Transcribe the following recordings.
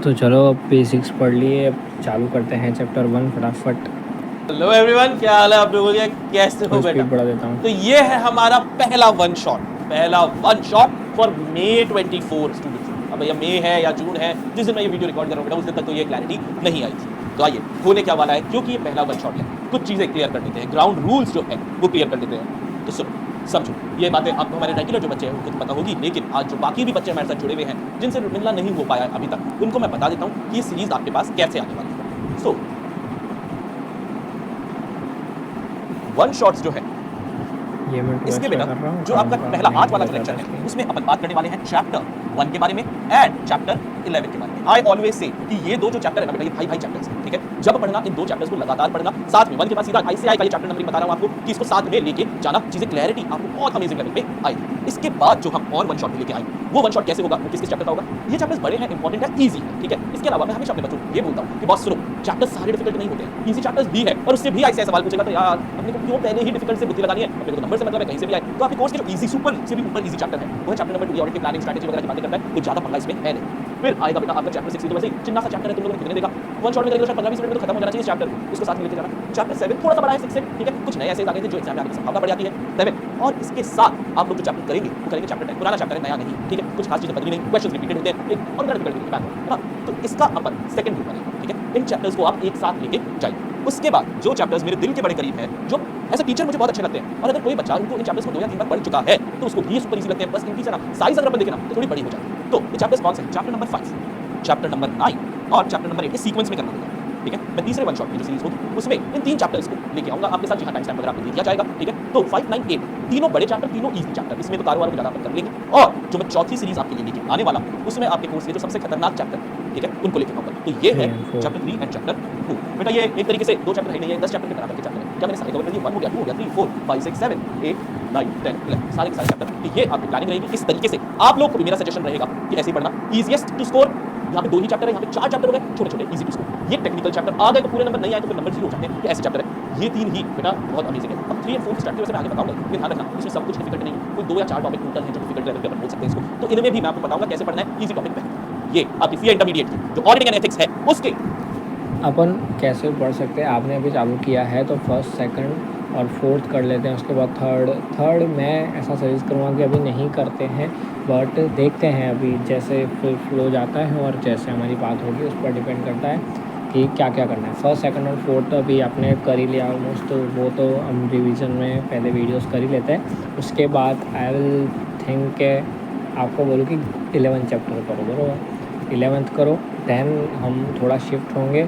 तो चलो अब बेसिक्स पढ़ लिए, अब चालू करते हैं चैप्टर 1 फटाफट। हेलो एवरीवन, क्या हाल है आप लोगों के? कैसे हो फुल बेटा? स्पीड बढ़ा देता हूँ। तो ये है हमारा पहला one shot for may 24 students. अब भैया मई है या जून है, जिस दिन मैं ये वीडियो रिकॉर्ड कर रहा हूँ बेटा, उस दिन तक तो ये क्लैरिटी नहीं आई थी। तो आइए, होने क्या वाला है, क्योंकि ये पहला वन शॉट है, कुछ चीजें क्लियर कर देते हैं, ग्राउंड रूल्स जो है वो क्लियर कर देते हैं। तो सुनो, समझो, ये बातें आपको हमारे रेगुलर जो बच्चे हैं उनको तो पता होगी, लेकिन आज जो बाकी भी बच्चे हमारे साथ जुड़े हुए हैं, जिनसे मिलना नहीं हो पाया अभी तक, उनको मैं बता देता हूँ कि ये सीरीज आपके पास कैसे आने वाली है। सो वन शॉट्स जो है ये मैं इसके बेटा, कर रहा हूँ जो काम आपका का पहला नहीं आज वाला हो जो रहा लेक्चर था है, इसलिए। उसमें अपन बात करने वाले हैं चैप्टर 1 के बारे में एंड चैप्टर 11 के बारे में। आई ऑलवेज से कि ये दो जो चैप्टर है ना बेटा, ये भाई भाई चैप्टर्स हैं, ठीक है? जब पढ़ना इन दो चैप्टर्स को लगातार पढ़ना, साथ में 1 के बाद सीधा आईसीआई का ये चैप्टर नंबरिंग बता रहा हूं आपको कि इसको साथ में लेके जाना, चीजें क्लैरिटी आपको बहुत अमेजिंग लेवल पे आएगी। इसके बाद जो हम और वन शॉट लेके आएंगे, वो वन शॉट कैसे होगा, वो किस किस चैप्टर का होगा? ये चैप्टर्स बड़े हैं, इंपॉर्टेंट है, इजी है, ठीक है? इसके अलावा मैं हमेशा अपने बच्चों को ये बोलता हूं कि बॉस सुनो, चैप्टर्स सारे डिफिकल्ट नहीं होते हैं, इजी चैप्टर्स भी है, और उससे भी आईसीआई सवाल पूछेगा तो यार अपने को क्यों पहले ही डिफिकल्ट से बुद्धि लगानी है, अपने को नंबर से मतलब है, कहीं से भी आए। तो आपके कोर्स के जो इजी सुपर से भी ऊपर इजी चैप्टर है, वो है चैप्टर नंबर 2, ऑडिट की प्लानिंग स्ट्रेटजी वगैरह की बातें करता है, कुछ ज्यादा पंगा इसमें है नहीं। फिर आएगा बेटा आपका चैप्टर 6, तो वैसे ही चिन्ना सा चैप्टर है, तुम लोगों ने कितने देखा, वन शॉट में करेंगे तो शायद 15-20 मिनट में तो खत्म हो जाना चाहिए चैप्टर, उसको साथ में लेके जाना। चैप्टर 7 थोड़ा सा बड़ा है 6 से, ठीक है? कुछ नए ऐसे आ गए थे जो एग्जाम में आने की संभावना बढ़ जाती है 7, और इसके साथ आप लोग जो चैप्टर करेंगे वो करेंगे चैप्टर 10, पुराना चैप्टर है, नया नहीं, ठीक है? कुछ खास चीजें बदली नहीं, क्वेश्चंस रिपीटेड होते हैं, एक और डिफिकल्टी है ना? तो इसका अपन सेकंड ग्रुप बनेगा, ठीक है? इन चैप्टर्स को आप एक साथ लेके जाइए। उसके बाद जो चैप्टर्स मेरे दिल के बड़े करीब हैं, जो एज अ टीचर मुझे बहुत अच्छे लगते हैं, और अगर कोई बच्चा इनको इन चैप्टर्स को 2 या 3 बार पढ़ चुका है तो उसको भी सुपर इजी लगते हैं, बस इनकी ना साइज अगर अपन देखें ना तो थोड़ी बड़ी हो जाती है। तो ये चैप्टर्स कौन से हैं? चैप्टर नंबर 5, चैप्टर नंबर 9 और चैप्टर नंबर 8 के सीक्वेंस में करना होगा, ठीक है? मैं तीसरे वन शॉट की जो सीरीज होगी उसमें इन 3 चैप्टर्स को लेके आऊंगा आपके साथ, जहां टाइम स्टैम्प वगैरह आपको दे दिया जाएगा, ठीक है? तो 5, 9, 8 तीनों बड़े चैप्टर, तीनों इजी चैप्टर, इसमें तो कारोबार को ज्यादा अपन कर लेंगे। और जो मैं चौथी सीरीज आपके लिए लेके आने वाला हूं, उसमें आपके कोर्स के जो सबसे खतरनाक चैप्टर, ठीक है, उनको लेके आऊंगा। तो ये है 3 and 4। Chapter 3 and chapter 4। बेटा ये एक तरीके से 2 चैप्टर है नहीं है, 10 चैप्टर के बराबर के चैप्टर है। क्या मैंने सारे कवर कर दिए? 1 हो गया, 2 हो गया, 3, 4, 5, 6, 7, 8, 9, 10, 11 सारे के सारे चैप्टर। तो ये आपकी प्लानिंग रहेगी इस तरीके से। आप लोग को भी मेरा सजेशन रहेगा कि ऐसे ही पढ़ना, ईजीएस्ट टू स्कोर। यहाँ पे 2 ही चैप्टर है, यहाँ पे 4 चैप्टर हो गए छोटे छोटे, इजी टू स्कोर। ये टेक्निकल चैप्टर आ गए तो पूरे नंबर, नहीं आए तो फिर नंबर 0 हो जाते हैं, ये ऐसे चैप्टर है। ये 3 ही बेटा बहुत अमेजिंग है। अब 3 एंड 4 की स्ट्रक्चर मैं आगे बताऊंगा, लेकिन ध्यान रखना इसमें सब कुछ डिफिकल्ट नहीं है, कोई 2 या 4 टॉपिक टोटल हैं जो डिफिकल्ट लेवल पे अपन बोल सकते हैं इसको। तो इनमें भी मैं आपको बताऊंगा कैसे पढ़ना है, इजी टॉपिक पे। ये आपकी सीए इंटरमीडिएट की जो ऑडिटिंग एंड एथिक्स है उसके अपन कैसे पढ़ सकते हैं, आपने अभी चालू किया है तो फर्स्ट, सेकंड और फोर्थ कर लेते हैं, उसके बाद थर्ड मैं ऐसा सजेस्ट करूँगा कि अभी नहीं करते हैं, बट देखते हैं अभी जैसे फ्लो जाता है और जैसे हमारी बात होगी उस पर डिपेंड करता है कि क्या क्या करना है। फर्स्ट, सेकंड और फोर्थ तो अभी आपने कर ही लिया ऑलमोस्ट, तो वो तो हम रिवीजन में पहले वीडियोस कर ही लेते हैं। उसके बाद आई विल थिंक आपको बोलूँ कि 11 चैप्टर करो, बराबर? 11th करो, देन हम थोड़ा शिफ्ट होंगे,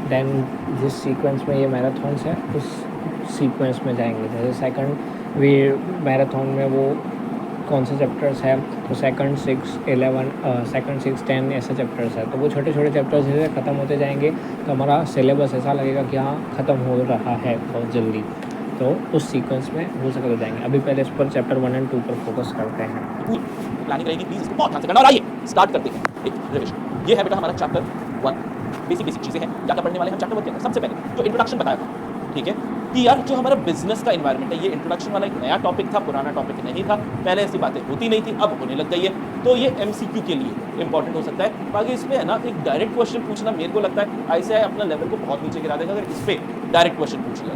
देन जिस सीक्वेंस में ये मैराथन्स है उस सीक्वेंस में जाएंगे। जैसे सेकंड वे मैराथन में वो कौन से चैप्टर्स हैं, तो सेकंड 6, 11, सेकंड 6, 10 ऐसे चैप्टर्स हैं, तो वो छोटे छोटे चैप्टर्स जैसे ख़त्म होते जाएंगे तो हमारा सिलेबस ऐसा लगेगा कि हाँ ख़त्म हो रहा है बहुत जल्दी, तो उस सीक्वेंस में हो सके तो जाएंगे। अभी पहले इस पर चैप्टर 1 और 2 पर फोकस करते हैं। प्लानिंग रहेगी, प्लीज इसको बहुत ध्यान से करना। और आइए स्टार्ट करते हैं एक रिवीजन। ये है बेटा हमारा चैप्टर 1, बेसिक चीजें हैं क्या क्या पढ़ने वाले हैं हम चैप्टर 1 के अंदर। सबसे पहले जो इंट्रोडक्शन बताया था, ठीक है, कि यार जो हमारा बिजनेस का एनवायरनमेंट है, ये इंट्रोडक्शन वाला एक नया टॉपिक था, पुराना टॉपिक नहीं था, पहले ऐसी बातें होती नहीं थी, अब होने लग गई है। तो ये एमसीक्यू के लिए इंपॉर्टेंट हो सकता है। बाकी इसमें है ना एक डायरेक्ट क्वेश्चन पूछना मेरे को लगता है आईसीआई अपना लेवल को बहुत नीचे गिरा देगा अगर इस पे डायरेक्ट क्वेश्चन पूछ लिया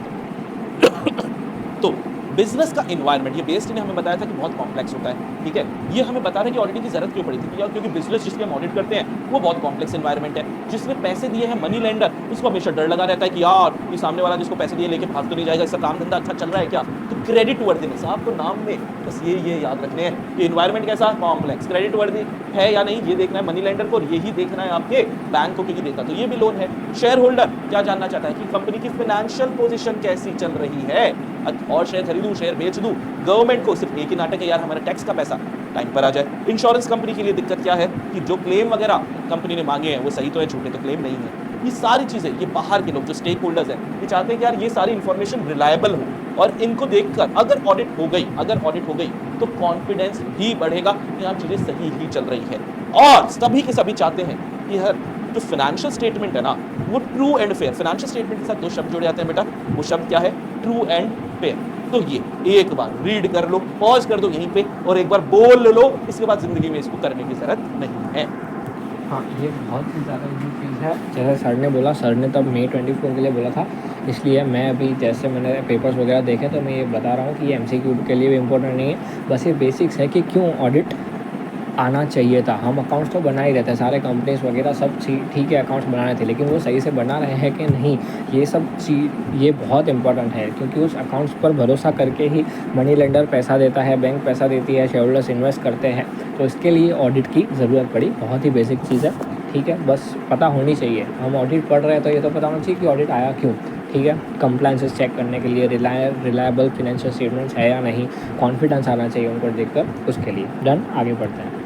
तो बिजनेस का एनवायरनमेंट, ये बेस्ड ने हमें बताया था कि बहुत कॉम्प्लेक्स होता है, ठीक है? ये हमें बता रहा है कि ऑडिटिंग की जरूरत क्यों पड़ी थी, क्योंकि बिजनेस जिसके हम ऑडिट करते हैं वो बहुत कॉम्प्लेक्स एनवायरनमेंट है। जिसने पैसे दिए हैं, मनी लेंडर, उसको हमेशा डर लगा रहता है कि यार ये सामने वाला जिसको पैसे दिए लेके भाग तो नहीं जाएगा, इसका काम धंधा अच्छा चल रहा है क्या? तो क्रेडिट वर्दीनेस आपको नाम में बस ये याद रखने हैं कि एनवायरनमेंट कैसा, कॉम्प्लेक्स, क्रेडिट वर्दी है या नहीं ये देखना है मनी लेंडर को, और यही देखना है आपके बैंक को, क्योंकि देखा तो ये भी लोन है। शेयर होल्डर क्या जानना चाहता है कि कंपनी की फाइनेंशियल पोजीशन कैसी चल रही है, और शेयर खरीदूं शेयर बेच दूं। गवर्नमेंट को सिर्फ एक ही नाटक है यार, हमारा टैक्स का पैसा टाइम पर आ जाए। इंश्योरेंस कंपनी के लिए दिक्कत क्या है कि जो क्लेम वगैरह कंपनी ने मांगे हैं वो सही तो है, झूठे तो क्लेम नहीं है। ये सारी चीजें, ये बाहर के लोग जो स्टेक होल्डर्स हैं, ये चाहते हैं कि यार ये सारी इंफॉर्मेशन रिलायबल हो, और इनको देखकर अगर ऑडिट हो गई तो कॉन्फिडेंस भी बढ़ेगा कि यार चीजें सही ही चल रही है। और सभी के सभी चाहते हैं कि यार जो फाइनेंशियल स्टेटमेंट है ना वो true and fair. Financial statement के साथ 2 शब्द जुड़ जाते हैं बेटा, वो शब्द क्या है? True and fair. तो ये एक बार रीड कर लो, पॉज कर दो यहीं पे और एक बार बोल लो, इसके बाद जिंदगी में इसको करने की जरूरत नहीं है। हाँ, ये बहुत ही ज़्यादा ईज़ी चीज़ है। जैसे सर ने बोला, सर ने तब May 24 के लिए बोला था, इसलिए मैं अभी जैसे मैंने पेपर्स वगैरह देखे तो मैं ये बता रहा हूँ कि ये MCQ के लिए भी इम्पोर्टेंट नहीं है। बस ये बेसिक्स है कि क्यों ऑडिट आना चाहिए था। हम अकाउंट्स तो बना ही रहते हैं, सारे कंपनीज़ वगैरह सब ठीक है अकाउंट्स बनाने थे, लेकिन वो सही से बना रहे हैं कि नहीं, ये सब चीज़ ये बहुत इंपॉर्टेंट है, क्योंकि उस अकाउंट्स पर भरोसा करके ही मनी लेंडर पैसा देता है, बैंक पैसा देती है, शेयर होल्डर्स इन्वेस्ट करते हैं। तो इसके लिए ऑडिट की ज़रूरत पड़ी। बहुत ही बेसिक चीज़ है, ठीक है, बस पता होनी चाहिए। हम ऑडिट पढ़ रहे हैं तो ये तो पता होना चाहिए कि ऑडिट आया क्यों, ठीक है। कंप्लायंसेस चेक करने के लिए रिलायबल फिनेंशियल स्टेटमेंट्स है या नहीं, कॉन्फिडेंस आना चाहिए उनको देखकर, उसके लिए। डन, आगे बढ़ते हैं।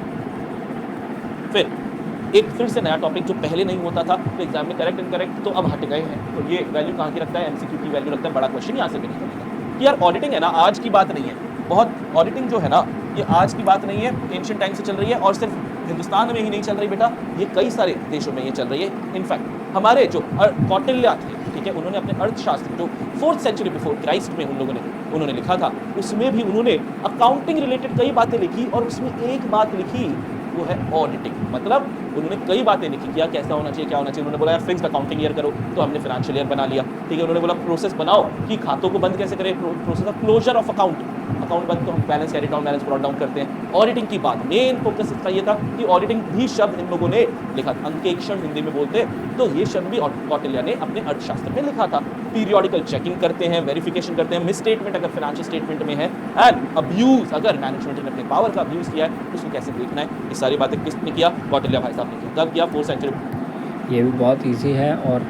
फिर से नया टॉपिक जो पहले नहीं होता था, तो एग्जाम में करेक्ट इनकरेक्ट तो अब हट गए हैं। तो ये वैल्यू कहाँ की रखता है, MCQ की वैल्यू रखता है। बड़ा क्वेश्चन यहाँ से भी निकलेगा कि यार ऑडिटिंग है ना, आज की बात नहीं है। बहुत ऑडिटिंग जो है ना, ये आज की बात नहीं है, एंशिएंट टाइम से चल रही है, और सिर्फ हिंदुस्तान में ही नहीं चल रही बेटा, ये कई सारे देशों में ये चल रही है। इनफैक्ट हमारे जो कौटिल्य थे, ठीक है, उन्होंने अपने अर्थशास्त्र जो 4th सेंचुरी बिफोर क्राइस्ट में उन्होंने लिखा था, उसमें भी उन्होंने अकाउंटिंग रिलेटेड कई बातें लिखी, और उसमें एक बात लिखी वो है ऑडिटिंग। मतलब उन्होंने कई बातें लिखी, क्या कैसा होना चाहिए, क्या होना चाहिए। उन्होंने बोला यार फिक्स्ड अकाउंटिंग ईयर करो, तो हमने फाइनेंशियल ईयर बना लिया, ठीक है। उन्होंने बोला प्रोसेस बनाओ कि खातों को बंद कैसे करें, process of closure of account बंद तो हम balance carry down, balance brought down करते हैं। ऑडिटिंग की बात, मेन फोकस इसका ये था कि ऑडिटिंग भी शब्द इन लोगों ने लिखा, अंकेक्षण हिंदी में बोलते हैं, तो ये शब्द भी कौटिल्य ने अपने अर्थशास्त्र में लिखा था। पीरियोडिकल चेकिंग करते हैं, वेरिफिकेशन करते हैं, मिस स्टेटमेंट अगर फाइनेंशियल स्टेटमेंट में है, एंड अब्यूज अगर मैनेजमेंट ने अपने पावर का अब्यूज किया है, उसको कैसे देखना है। ये सारी बातें किसने किया, कौटिल्य भाई साहब ने किया। कब किया, 4th सेंचुरी। ये भी बहुत इजी है, और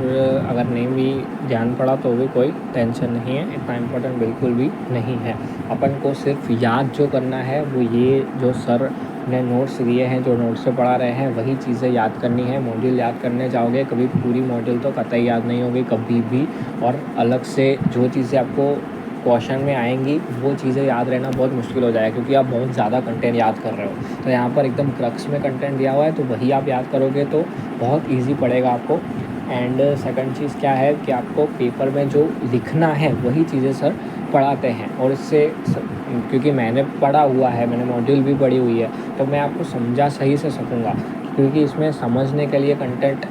अगर नहीं भी ध्यान पड़ा तो भी कोई टेंशन नहीं है, इतना इम्पोर्टेंट बिल्कुल भी नहीं है। अपन को सिर्फ याद जो करना है वो ये जो सर ने नोट्स दिए हैं, जो नोट्स से पढ़ा रहे हैं, वही चीज़ें याद करनी है। मॉड्यूल याद करने जाओगे कभी पूरी मॉड्यूल तो कतई याद नहीं होगी कभी भी, और अलग से जो चीज़ें आपको क्वेश्चन में आएंगी वो चीज़ें याद रहना बहुत मुश्किल हो जाएगा, क्योंकि आप बहुत ज़्यादा कंटेंट याद कर रहे हो। तो यहाँ पर एकदम क्रक्स में कंटेंट दिया हुआ है, तो वही आप याद करोगे तो बहुत इजी पड़ेगा आपको। एंड सेकंड चीज़ क्या है कि आपको पेपर में जो लिखना है वही चीज़ें सर पढ़ाते हैं, और इससे क्योंकि मैंने पढ़ा हुआ है, मैंने मॉड्यूल भी पढ़ी हुई है, तो मैं आपको समझा सही से सकूँगा, क्योंकि इसमें समझने के लिए कंटेंट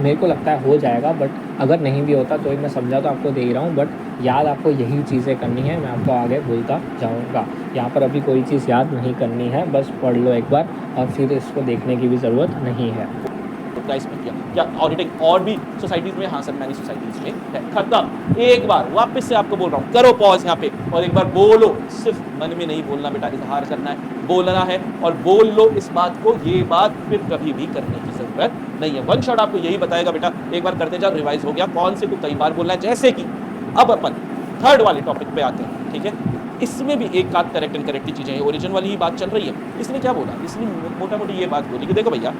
मेरे को लगता है हो जाएगा, बट अगर नहीं भी होता तो मैं समझा तो आपको दे ही रहा हूँ, बट याद आपको यही चीज़ें करनी है। मैं आपको आगे बोलता जाऊँगा, यहाँ पर अभी कोई चीज़ याद नहीं करनी है, बस पढ़ लो एक बार और फिर इसको देखने की भी ज़रूरत नहीं है। प्राइस में किया क्या ऑडिटिंग और भी सोसाइटीज में, हाँ सर मैनी सोसाइटीज में है। खत्म। एक बार वापस से आपको बोल रहा हूँ, करो पॉज यहाँ पे और एक बार बोलो। सिर्फ मन में नहीं बोलना बेटा, इजहार करना है, बोलना है, और बोल लो इस बात को। ये बात फिर कभी भी करने की जरूरत नहीं है। वन शॉट आपको यही बताएगा बेटा, एक बार करते जाओ, रिवाइज हो गया। कौन से को कई बार बोलना है, जैसे कि अब अपन थर्ड वाले टॉपिक पे आते हैं, ठीक है। इसमें भी एक आध करेक्ट एंड करेक्ट चीजें हैं, ओरिजिन वाली ही बात चल रही है। इसने क्या बोला, इसने मोटा मोटी ये बात बोली कि देखो भैया,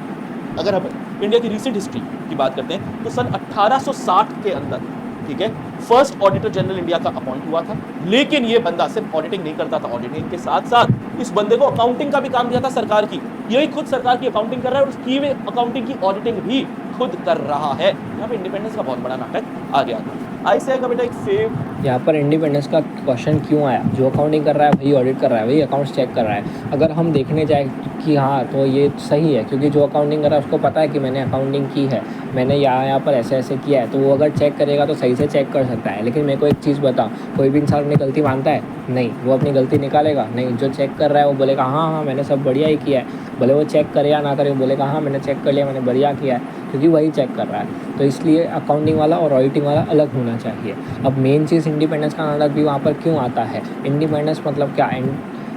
अगर हम इंडिया की रिसेंट हिस्ट्री की बात करते हैं तो सन 1860 के अंदर, ठीक है, फर्स्ट ऑडिटर जनरल इंडिया का अपॉइंट हुआ था। लेकिन ये बंदा सिर्फ ऑडिटिंग नहीं करता था, ऑडिटिंग के साथ साथ इस बंदे को अकाउंटिंग का भी काम दिया था सरकार की। यही खुद सरकार की अकाउंटिंग कर रहा है, और उसकी अकाउंटिंग की ऑडिटिंग भी खुद कर रहा है। यहाँ पे इंडिपेंडेंस का बहुत बड़ा नाटक आ गया था। ऐसे का बेटा एक फेव, यहाँ पर इंडिपेंडेंस का क्वेश्चन क्यों आया, जो अकाउंटिंग कर रहा है वही ऑडिट कर रहा है, वही अकाउंट्स चेक कर रहा है। अगर हम देखने जाए कि हाँ तो ये सही है, क्योंकि जो अकाउंटिंग कर रहा है उसको पता है कि मैंने अकाउंटिंग की है, मैंने यहाँ पर ऐसे ऐसे किया है, तो वो अगर चेक करेगा तो सही से चेक कर सकता है। लेकिन मेरे को एक चीज़ बता, कोई भी इंसान अपनी गलती मानता है? नहीं, वो अपनी गलती निकालेगा नहीं। जो चेक कर रहा है वो बोलेगा हाँ हाँ मैंने सब बढ़िया ही किया है, भले वो चेक करे या ना करे, वो बोलेगा हाँ मैंने चेक कर लिया, मैंने बढ़िया किया है, क्योंकि वही चेक कर रहा है। तो इसलिए अकाउंटिंग वाला और ऑडिटिंग वाला अलग होना चाहिए। अब मेन चीज़ इंडिपेंडेंस का नाटक भी वहाँ पर क्यों आता है। इंडिपेंडेंस मतलब क्या,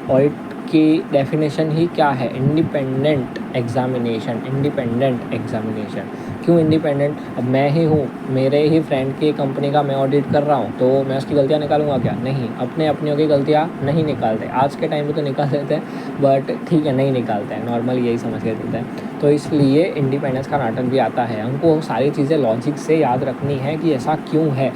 ऑडिट की डेफिनेशन ही क्या है, इंडिपेंडेंट एग्जामिनेशन। इंडिपेंडेंट एग्जामिनेशन क्यों इंडिपेंडेंट? अब मैं ही हूँ, मेरे ही फ्रेंड की कंपनी का मैं ऑडिट कर रहा हूँ, तो मैं उसकी गलतियाँ निकालूंगा क्या? नहीं, अपनियों की गलतियाँ नहीं निकालते। आज के टाइम पे तो निकाल देते हैं, बट ठीक है नहीं निकालते हैं, नॉर्मल यही समझ के देते हैं। तो इसलिए इंडिपेंडेंस का नाटक भी आता है। हमको सारी चीज़ें लॉजिक से याद रखनी है कि ऐसा क्यों है।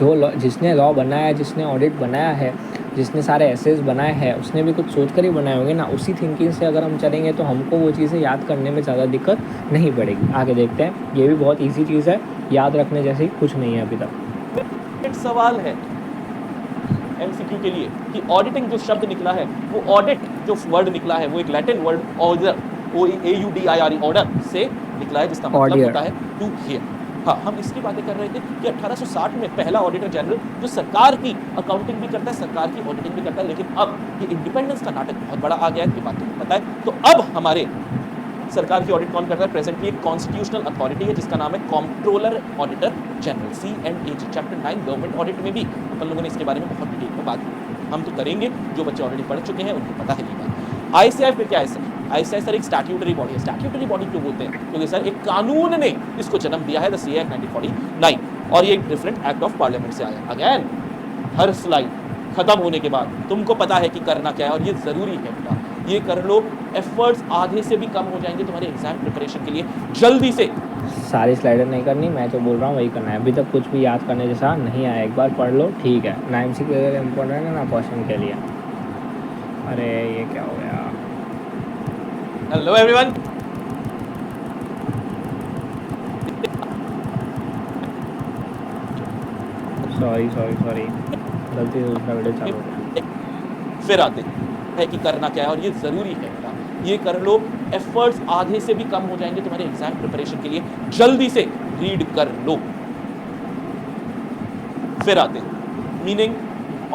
जिसने लॉ बनाया है, जिसने ऑडिट बनाया है, जिसने सारे एसेस बनाए हैं, उसने भी कुछ सोच कर ही बनाए होंगे ना। उसी थिंकिंग से अगर हम चलेंगे तो हमको वो चीज़ें याद करने में ज़्यादा दिक्कत नहीं पड़ेगी। आगे देखते हैं, ये भी बहुत इजी चीज़ है, याद रखने जैसी कुछ नहीं है अभी तक। एक सवाल है MCQ के लिए कि ऑडिटिंग जो शब्द निकला है, वो ऑडिट जो वर्ड निकला है वो एक Latin word order OAUDIRE order से निकला है, जिसका मतलब Auditor. होता है टू हियर। हाँ, हम इसकी बातें कर रहे थे कि 1860 में पहला ऑडिटर जनरल जो सरकार की अकाउंटिंग भी करता है, सरकार की ऑडिटिंग भी करता है, लेकिन अब ये इंडिपेंडेंस का नाटक बहुत बड़ा आ गया है, ये बात तुम्हें पता है। तो अब हमारे सरकार की ऑडिट कौन करता है? प्रेजेंटली एक कॉन्स्टिट्यूशनल अथॉरिटी है जिसका नाम है controller auditor general, CNAG। Chapter 9 government audit में भी अपन लोगों ने इसके बारे में बहुत डिटेल में बात की। हम तो करेंगे, जो बच्चे ऑलरेडी पढ़ चुके हैं उनको पता है ये बात। ICAI फिर क्या है सर? ICAI सर एक स्टैट्यूटरी बॉडी है। स्टैट्यूटरी बॉडी क्यों बोलते हैं? क्योंकि सर एक कानून ने इसको जन्म दिया है, द CA Act 1949, और ये एक डिफरेंट एक्ट ऑफ पार्लियामेंट से आया। अगेन हर स्लाइड खत्म होने के बाद तुमको पता है कि करना क्या है, और ये जरूरी है बेटा, ये कर लो। एफर्ट्स आधे से भी कम हो जाएंगे तुम्हारे एग्जाम प्रिपरेशन के लिए। जल्दी से सारी स्लाइडर नहीं करनी, मैं जो बोल रहा हूँ वही करना है। अभी तक कुछ भी याद करने जैसा नहीं आया, एक बार पढ़ लो, ठीक है ना। MCQ के लिए इम्पोर्टेंट है ना क्वेश्चन के लिए। अरे ये क्या हो गया? हेलो एवरीवन, सॉरी गलती से दूसरा वीडियो चालू हो गया। फिर आते है कि करना क्या है, और ये जरूरी है बेटा, ये कर लो। एफर्ट्स आधे से भी कम हो जाएंगे तुम्हारे एग्जाम प्रिपरेशन के लिए। जल्दी से रीड कर लो। फिर आते हैं मीनिंग,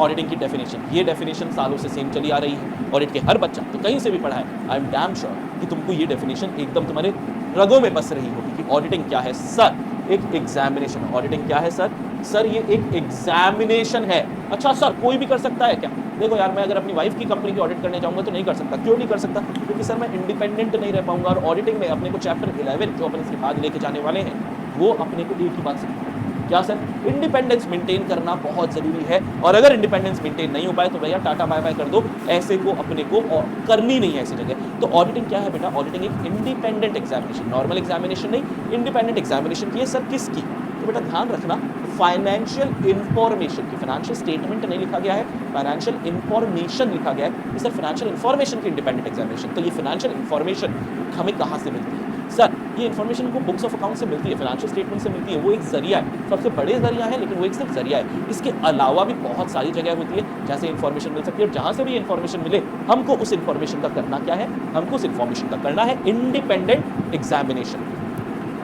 ऑडिटिंग की डेफिनेशन। ये डेफिनेशन सालों से सेम चली आ रही है, ऑडिट के हर बच्चा तो कहीं से भी पढ़ा है। आई एम डैम श्योर कि तुमको ये डेफिनेशन एकदम तुम्हारे रगों में बस रही होगी कि ऑडिटिंग क्या है सर? एक एग्जामिनेशन। ऑडिटिंग क्या है सर? सर ये एक एग्जामिनेशन है। अच्छा सर, कोई भी कर सकता है क्या? देखो यार, मैं अगर अपनी वाइफ की कंपनी की ऑडिट करने जाऊंगा तो नहीं कर सकता। क्यों नहीं कर सकता? क्योंकि सर मैं इंडिपेंडेंट नहीं रह पाऊंगा, और ऑडिटिंग में अपने को चैप्टर 11 जो अपन इसके बाद लेके जाने वाले हैं, वो अपने को एक ही बात सिखाता है। क्या सर? इंडिपेंडेंस मेंटेन करना बहुत जरूरी है, और अगर इंडिपेंडेंस मेंटेन नहीं हो पाए तो भैया टाटा बाय बाय कर दो। ऐसे को अपने को और करनी नहीं है ऐसी जगह। तो ऑडिटिंग क्या है बेटा? ऑडिटिंग एक इंडिपेंडेंट एग्जामिनेशन, नॉर्मल एग्जामिनेशन नहीं, इंडिपेंडेंट एग्जामिनेशन की है। सर किसकी? तो बेटा ध्यान रखना, फाइनेंशियल इंफॉर्मेशन की। फाइनेंशियल स्टेटमेंट नहीं लिखा गया है, फाइनेंशियल इंफॉर्मेशन लिखा गया है। सर फाइनेंशियल इंफॉर्मेशन की इंडिपेंडेंट एग्जामिनेशन। तो ये फाइनेंशियल इंफॉर्मेशन हमें कहाँ से मिलती है? सर ये इन्फॉर्मेशन को बुक्स ऑफ अकाउंट से मिलती है, फाइनेंशियल स्टेटमेंट से मिलती है। वो एक जरिया है, सबसे बड़े जरिया है, लेकिन वो एक सिर्फ जरिया है। इसके अलावा भी बहुत सारी जगह होती है जहाँ से इन्फॉर्मेशन मिल सकती है, और जहाँ से भी इन्फॉर्मेशन मिले हमको उस इन्फॉर्मेशन का करना क्या है? हमको उस इन्फॉर्मेशन का करना है इंडिपेंडेंट एग्जामिनेशन।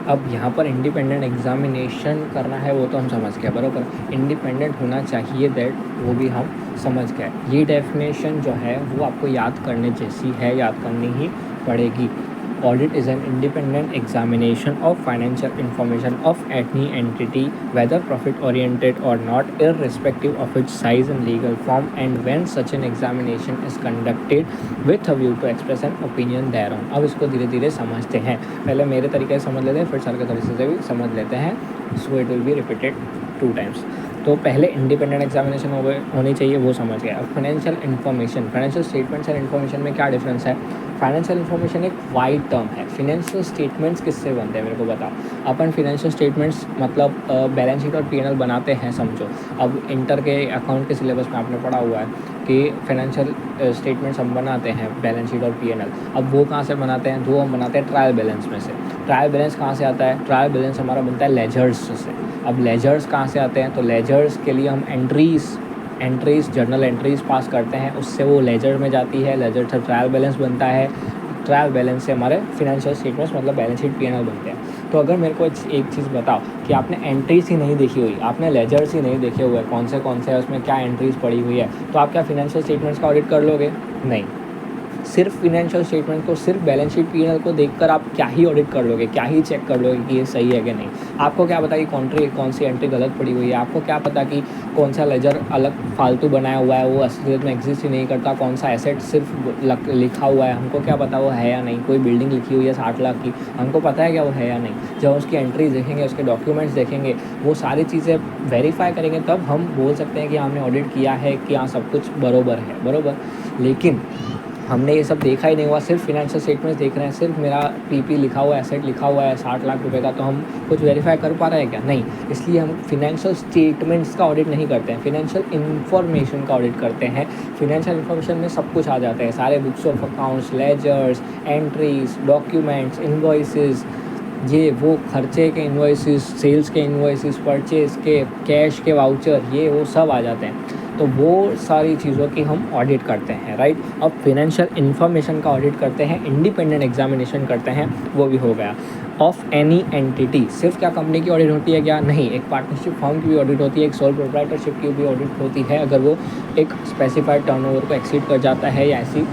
अब यहाँ पर इंडिपेंडेंट एग्जामिनेशन करना है वो तो हम समझ गए, बराबर। इंडिपेंडेंट होना चाहिए, दैट वो भी हम समझ गए। ये डेफिनेशन जो है वो आपको याद करने जैसी है, याद करनी ही पड़ेगी। Audit is an independent examination of financial information of any entity, whether profit-oriented or not, irrespective of its size and legal form, and when such an examination is conducted with a view to express an opinion thereon। अब इसको धीरे धीरे समझते हैं। पहले मेरे तरीके से समझ लेते हैं, फिर सर के तरीके से भी समझ लेते हैं। So it will be repeated 2 times। तो पहले इंडिपेंडेंट एग्जामिनेशन होनी चाहिए, वो समझ गया। अब financial information, financial statements and information में क्या डिफरेंस है? फाइनेंशियल इन्फॉर्मेशन एक वाइड टर्म है। फाइनेंशियल स्टेटमेंट्स किससे बनते हैं मेरे को बताओ। अपन फाइनेंशियल स्टेटमेंट्स मतलब बैलेंस शीट और P&L बनाते हैं, समझो। अब इंटर के अकाउंट के सिलेबस में आपने पढ़ा हुआ है कि फाइनेंशियल स्टेटमेंट्स हम बनाते हैं, बैलेंस शीट और P&L। अब वो कहाँ से बनाते हैं? वो हम बनाते हैं ट्रायल बैलेंस में से। ट्रायल बैलेंस कहाँ से आता है? ट्रायल बैलेंस हमारा बनता है लेजर्स से। अब लेजर्स कहाँ से आते हैं? तो लेजर्स के लिए हम एंट्रीज जर्नल एंट्रीज पास करते हैं, उससे वो लेजर में जाती है, लेजर से ट्रायल बैलेंस बनता है, ट्रायल बैलेंस से हमारे फिनेंशियल स्टेटमेंट्स मतलब बैलेंस शीट P&L बनते हैं। तो अगर मेरे को एक चीज़ बताओ कि आपने एंट्रीज ही नहीं देखी हुई, आपने लेजर्स ही नहीं देखे हुए, कौन से है उसमें क्या एंट्रीज पड़ी हुई है, तो आप क्या फिनेंशियल स्टेटमेंट्स का ऑडिट कर लोगे? नहीं। सिर्फ फिनेंशियल स्टेटमेंट को, सिर्फ बैलेंस शीट P&L को देखकर आप क्या ही ऑडिट कर लोगे, क्या ही चेक कर लोगे कि ये सही है कि नहीं? आपको क्या पता कि कौन सी एंट्री गलत पड़ी हुई है? आपको क्या पता कि कौन सा लेजर अलग फालतू बनाया हुआ है, वो असलियत में एग्जिस्ट ही नहीं करता? कौन सा एसेट सिर्फ लिखा हुआ है, हमको क्या पता वो है या नहीं? कोई बिल्डिंग लिखी हुई है 60 लाख की, हमको पता है क्या वो है या नहीं? जब उसकी एंट्रीज देखेंगे, उसके डॉक्यूमेंट्स देखेंगे, वो सारी चीज़ें वेरीफाई करेंगे, तब हम बोल सकते हैं कि हमने ऑडिट किया है, कि हाँ सब कुछ बरोबर है, बरोबर। लेकिन हमने ये सब देखा ही नहीं हुआ, सिर्फ फिनेंशियल स्टेटमेंट्स देख रहे हैं, सिर्फ मेरा PP लिखा हुआ है, एसेट लिखा हुआ है 60 लाख रुपए का, तो हम कुछ वेरीफाई कर पा रहे हैं क्या? नहीं। इसलिए हम फिनेंशियल स्टेटमेंट्स का ऑडिट नहीं करते हैं, फिनेंशियल इन्फॉर्मेशन का ऑडिट करते हैं। फिनेंशियल इन्फॉर्मेशन में सब कुछ आ जाता है, सारे books of accounts, ledgers, entries, documents, invoices, ये वो खर्चे के इन्वॉइसेस, सेल्स के इन्वॉइसेस, परचेज के, कैश के वाउचर, ये वो सब आ जाते हैं। तो तो वो सारी चीज़ों की हम ऑडिट करते हैं, राइट। अब फिनेंशियल इन्फॉर्मेशन का ऑडिट करते हैं, इंडिपेंडेंट एग्जामिनेशन करते हैं, वो भी हो गया। ऑफ एनी एंटिटी, सिर्फ क्या कंपनी की ऑडिट होती है क्या? नहीं, एक पार्टनरशिप फर्म की भी ऑडिट होती है, एक सोल प्रोप्राइटरशिप की भी ऑडिट होती है, अगर वो एक स्पेसिफाइड टर्नओवर को एक्सीड कर जाता है या ऐसी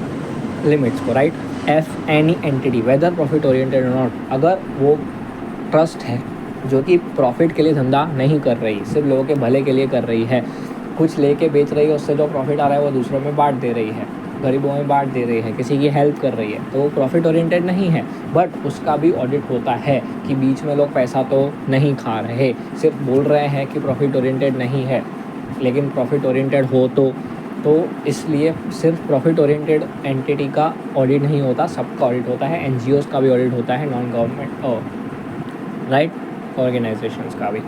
लिमिट्स को, right. F any entity whether profit oriented or not, अगर वो ट्रस्ट है जो कि प्रॉफिट के लिए धंधा नहीं कर रही, सिर्फ लोगों के भले के लिए कर रही है, कुछ लेके बेच रही है, उससे जो प्रॉफिट आ रहा है वो दूसरों में बांट दे रही है, गरीबों में बांट दे रही है, किसी की हेल्प कर रही है, तो वो प्रॉफिट ओरिएंटेड नहीं है। बट उसका भी ऑडिट होता है कि बीच में लोग पैसा तो नहीं खा रहे, सिर्फ बोल रहे हैं कि प्रॉफिट ओरिएंटेड नहीं है, लेकिन प्रॉफिट ओरिएंटेड हो तो इसलिए सिर्फ प्रॉफिट ओरिएंटेड एंटिटी का ऑडिट नहीं होता, सबका ऑडिट होता है। एनजीओज़ का भी ऑडिट होता है, नॉन गवर्नमेंट राइट ऑर्गेनाइजेशंस का भी।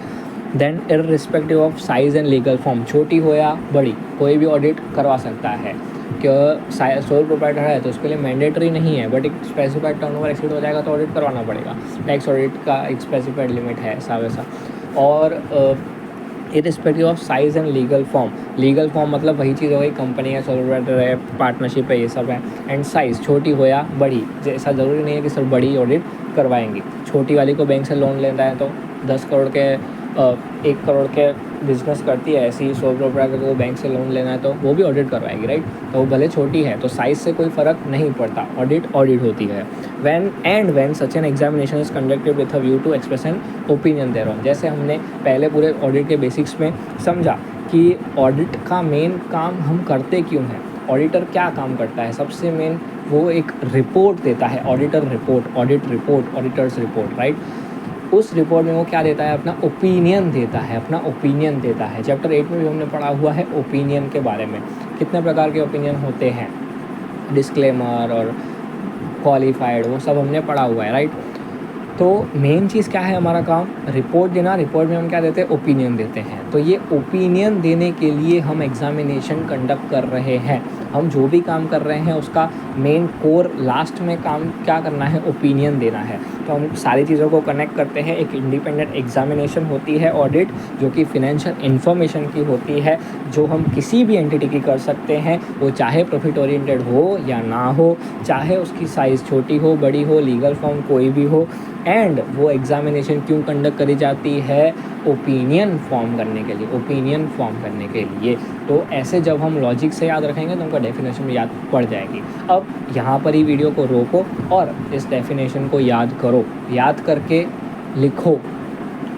Then irrespective of size and legal form, छोटी हो या बड़ी, कोई भी ऑडिट करवा सकता है। कि सोल प्रोप्राइटर है तो उसके लिए मैंडेटरी नहीं है, बट एक स्पेसिफाइड टर्नओवर एक्सीड हो जाएगा तो ऑडिट करवाना पड़ेगा। टैक्स ऑडिट का एक स्पेसिफाइड लिमिट है, ऐसा वैसा। और irrespective of size and legal form मतलब वही चीज़ हो गई, कंपनी है, सोल प्रोप्राइटर है, पार्टनरशिप है, ये सब है। एंड साइज़, छोटी हो या बड़ी, ऐसा ज़रूरी नहीं है कि सिर्फ बड़ी ऑडिट करवाएंगी। छोटी वाली को बैंक से लोन लेना है तो 10 करोड़ के 1 करोड़ के बिजनेस करती है, ऐसी ही सोल प्रोप्राइटर को बैंक से लोन लेना है तो वो भी ऑडिट करवाएगी, राइट। तो वो भले छोटी है तो साइज़ से कोई फ़र्क नहीं पड़ता, ऑडिट होती है। When such an examination is conducted with a view to express an opinion thereon, जैसे हमने पहले पूरे ऑडिट के बेसिक्स में समझा कि ऑडिट का मेन काम हम करते क्यों हैं, ऑडिटर क्या काम करता है। सबसे मेन वो एक रिपोर्ट देता है, auditor report, audit report, auditors report, right. उस रिपोर्ट में वो क्या देता है, अपना ओपिनियन देता है। चैप्टर 8 में भी हमने पढ़ा हुआ है ओपिनियन के बारे में, कितने प्रकार के ओपिनियन होते हैं, डिस्क्लेमर और क्वालिफाइड, वो सब हमने पढ़ा हुआ है, राइट। तो मेन चीज़ क्या है, हमारा काम रिपोर्ट देना। रिपोर्ट में हम क्या देते हैं, ओपिनियन देते हैं। तो ये ओपिनियन देने के लिए हम एग्जामिनेशन कंडक्ट कर रहे हैं। हम जो भी काम कर रहे हैं उसका मेन कोर लास्ट में काम क्या करना है, ओपिनियन देना है। तो हम सारी चीज़ों को कनेक्ट करते हैं। एक इंडिपेंडेंट एग्जामिनेशन होती है ऑडिट, जो कि फिनेंशियल इन्फॉर्मेशन की होती है, जो हम किसी भी एंटिटी की कर सकते हैं, वो चाहे प्रॉफिट ओरिएंटेड हो या ना हो, चाहे उसकी साइज़ छोटी हो बड़ी हो, लीगल फॉर्म कोई भी हो। एंड वो एग्जामिनेशन क्यों कंडक्ट करी जाती है, ओपिनियन फॉर्म करने के लिए। तो ऐसे जब हम लॉजिक से याद रखेंगे तो उनका डेफिनेशन भी याद पड़ जाएगी। अब यहाँ पर ही वीडियो को रोको और इस डेफिनेशन को याद करो, याद करके लिखो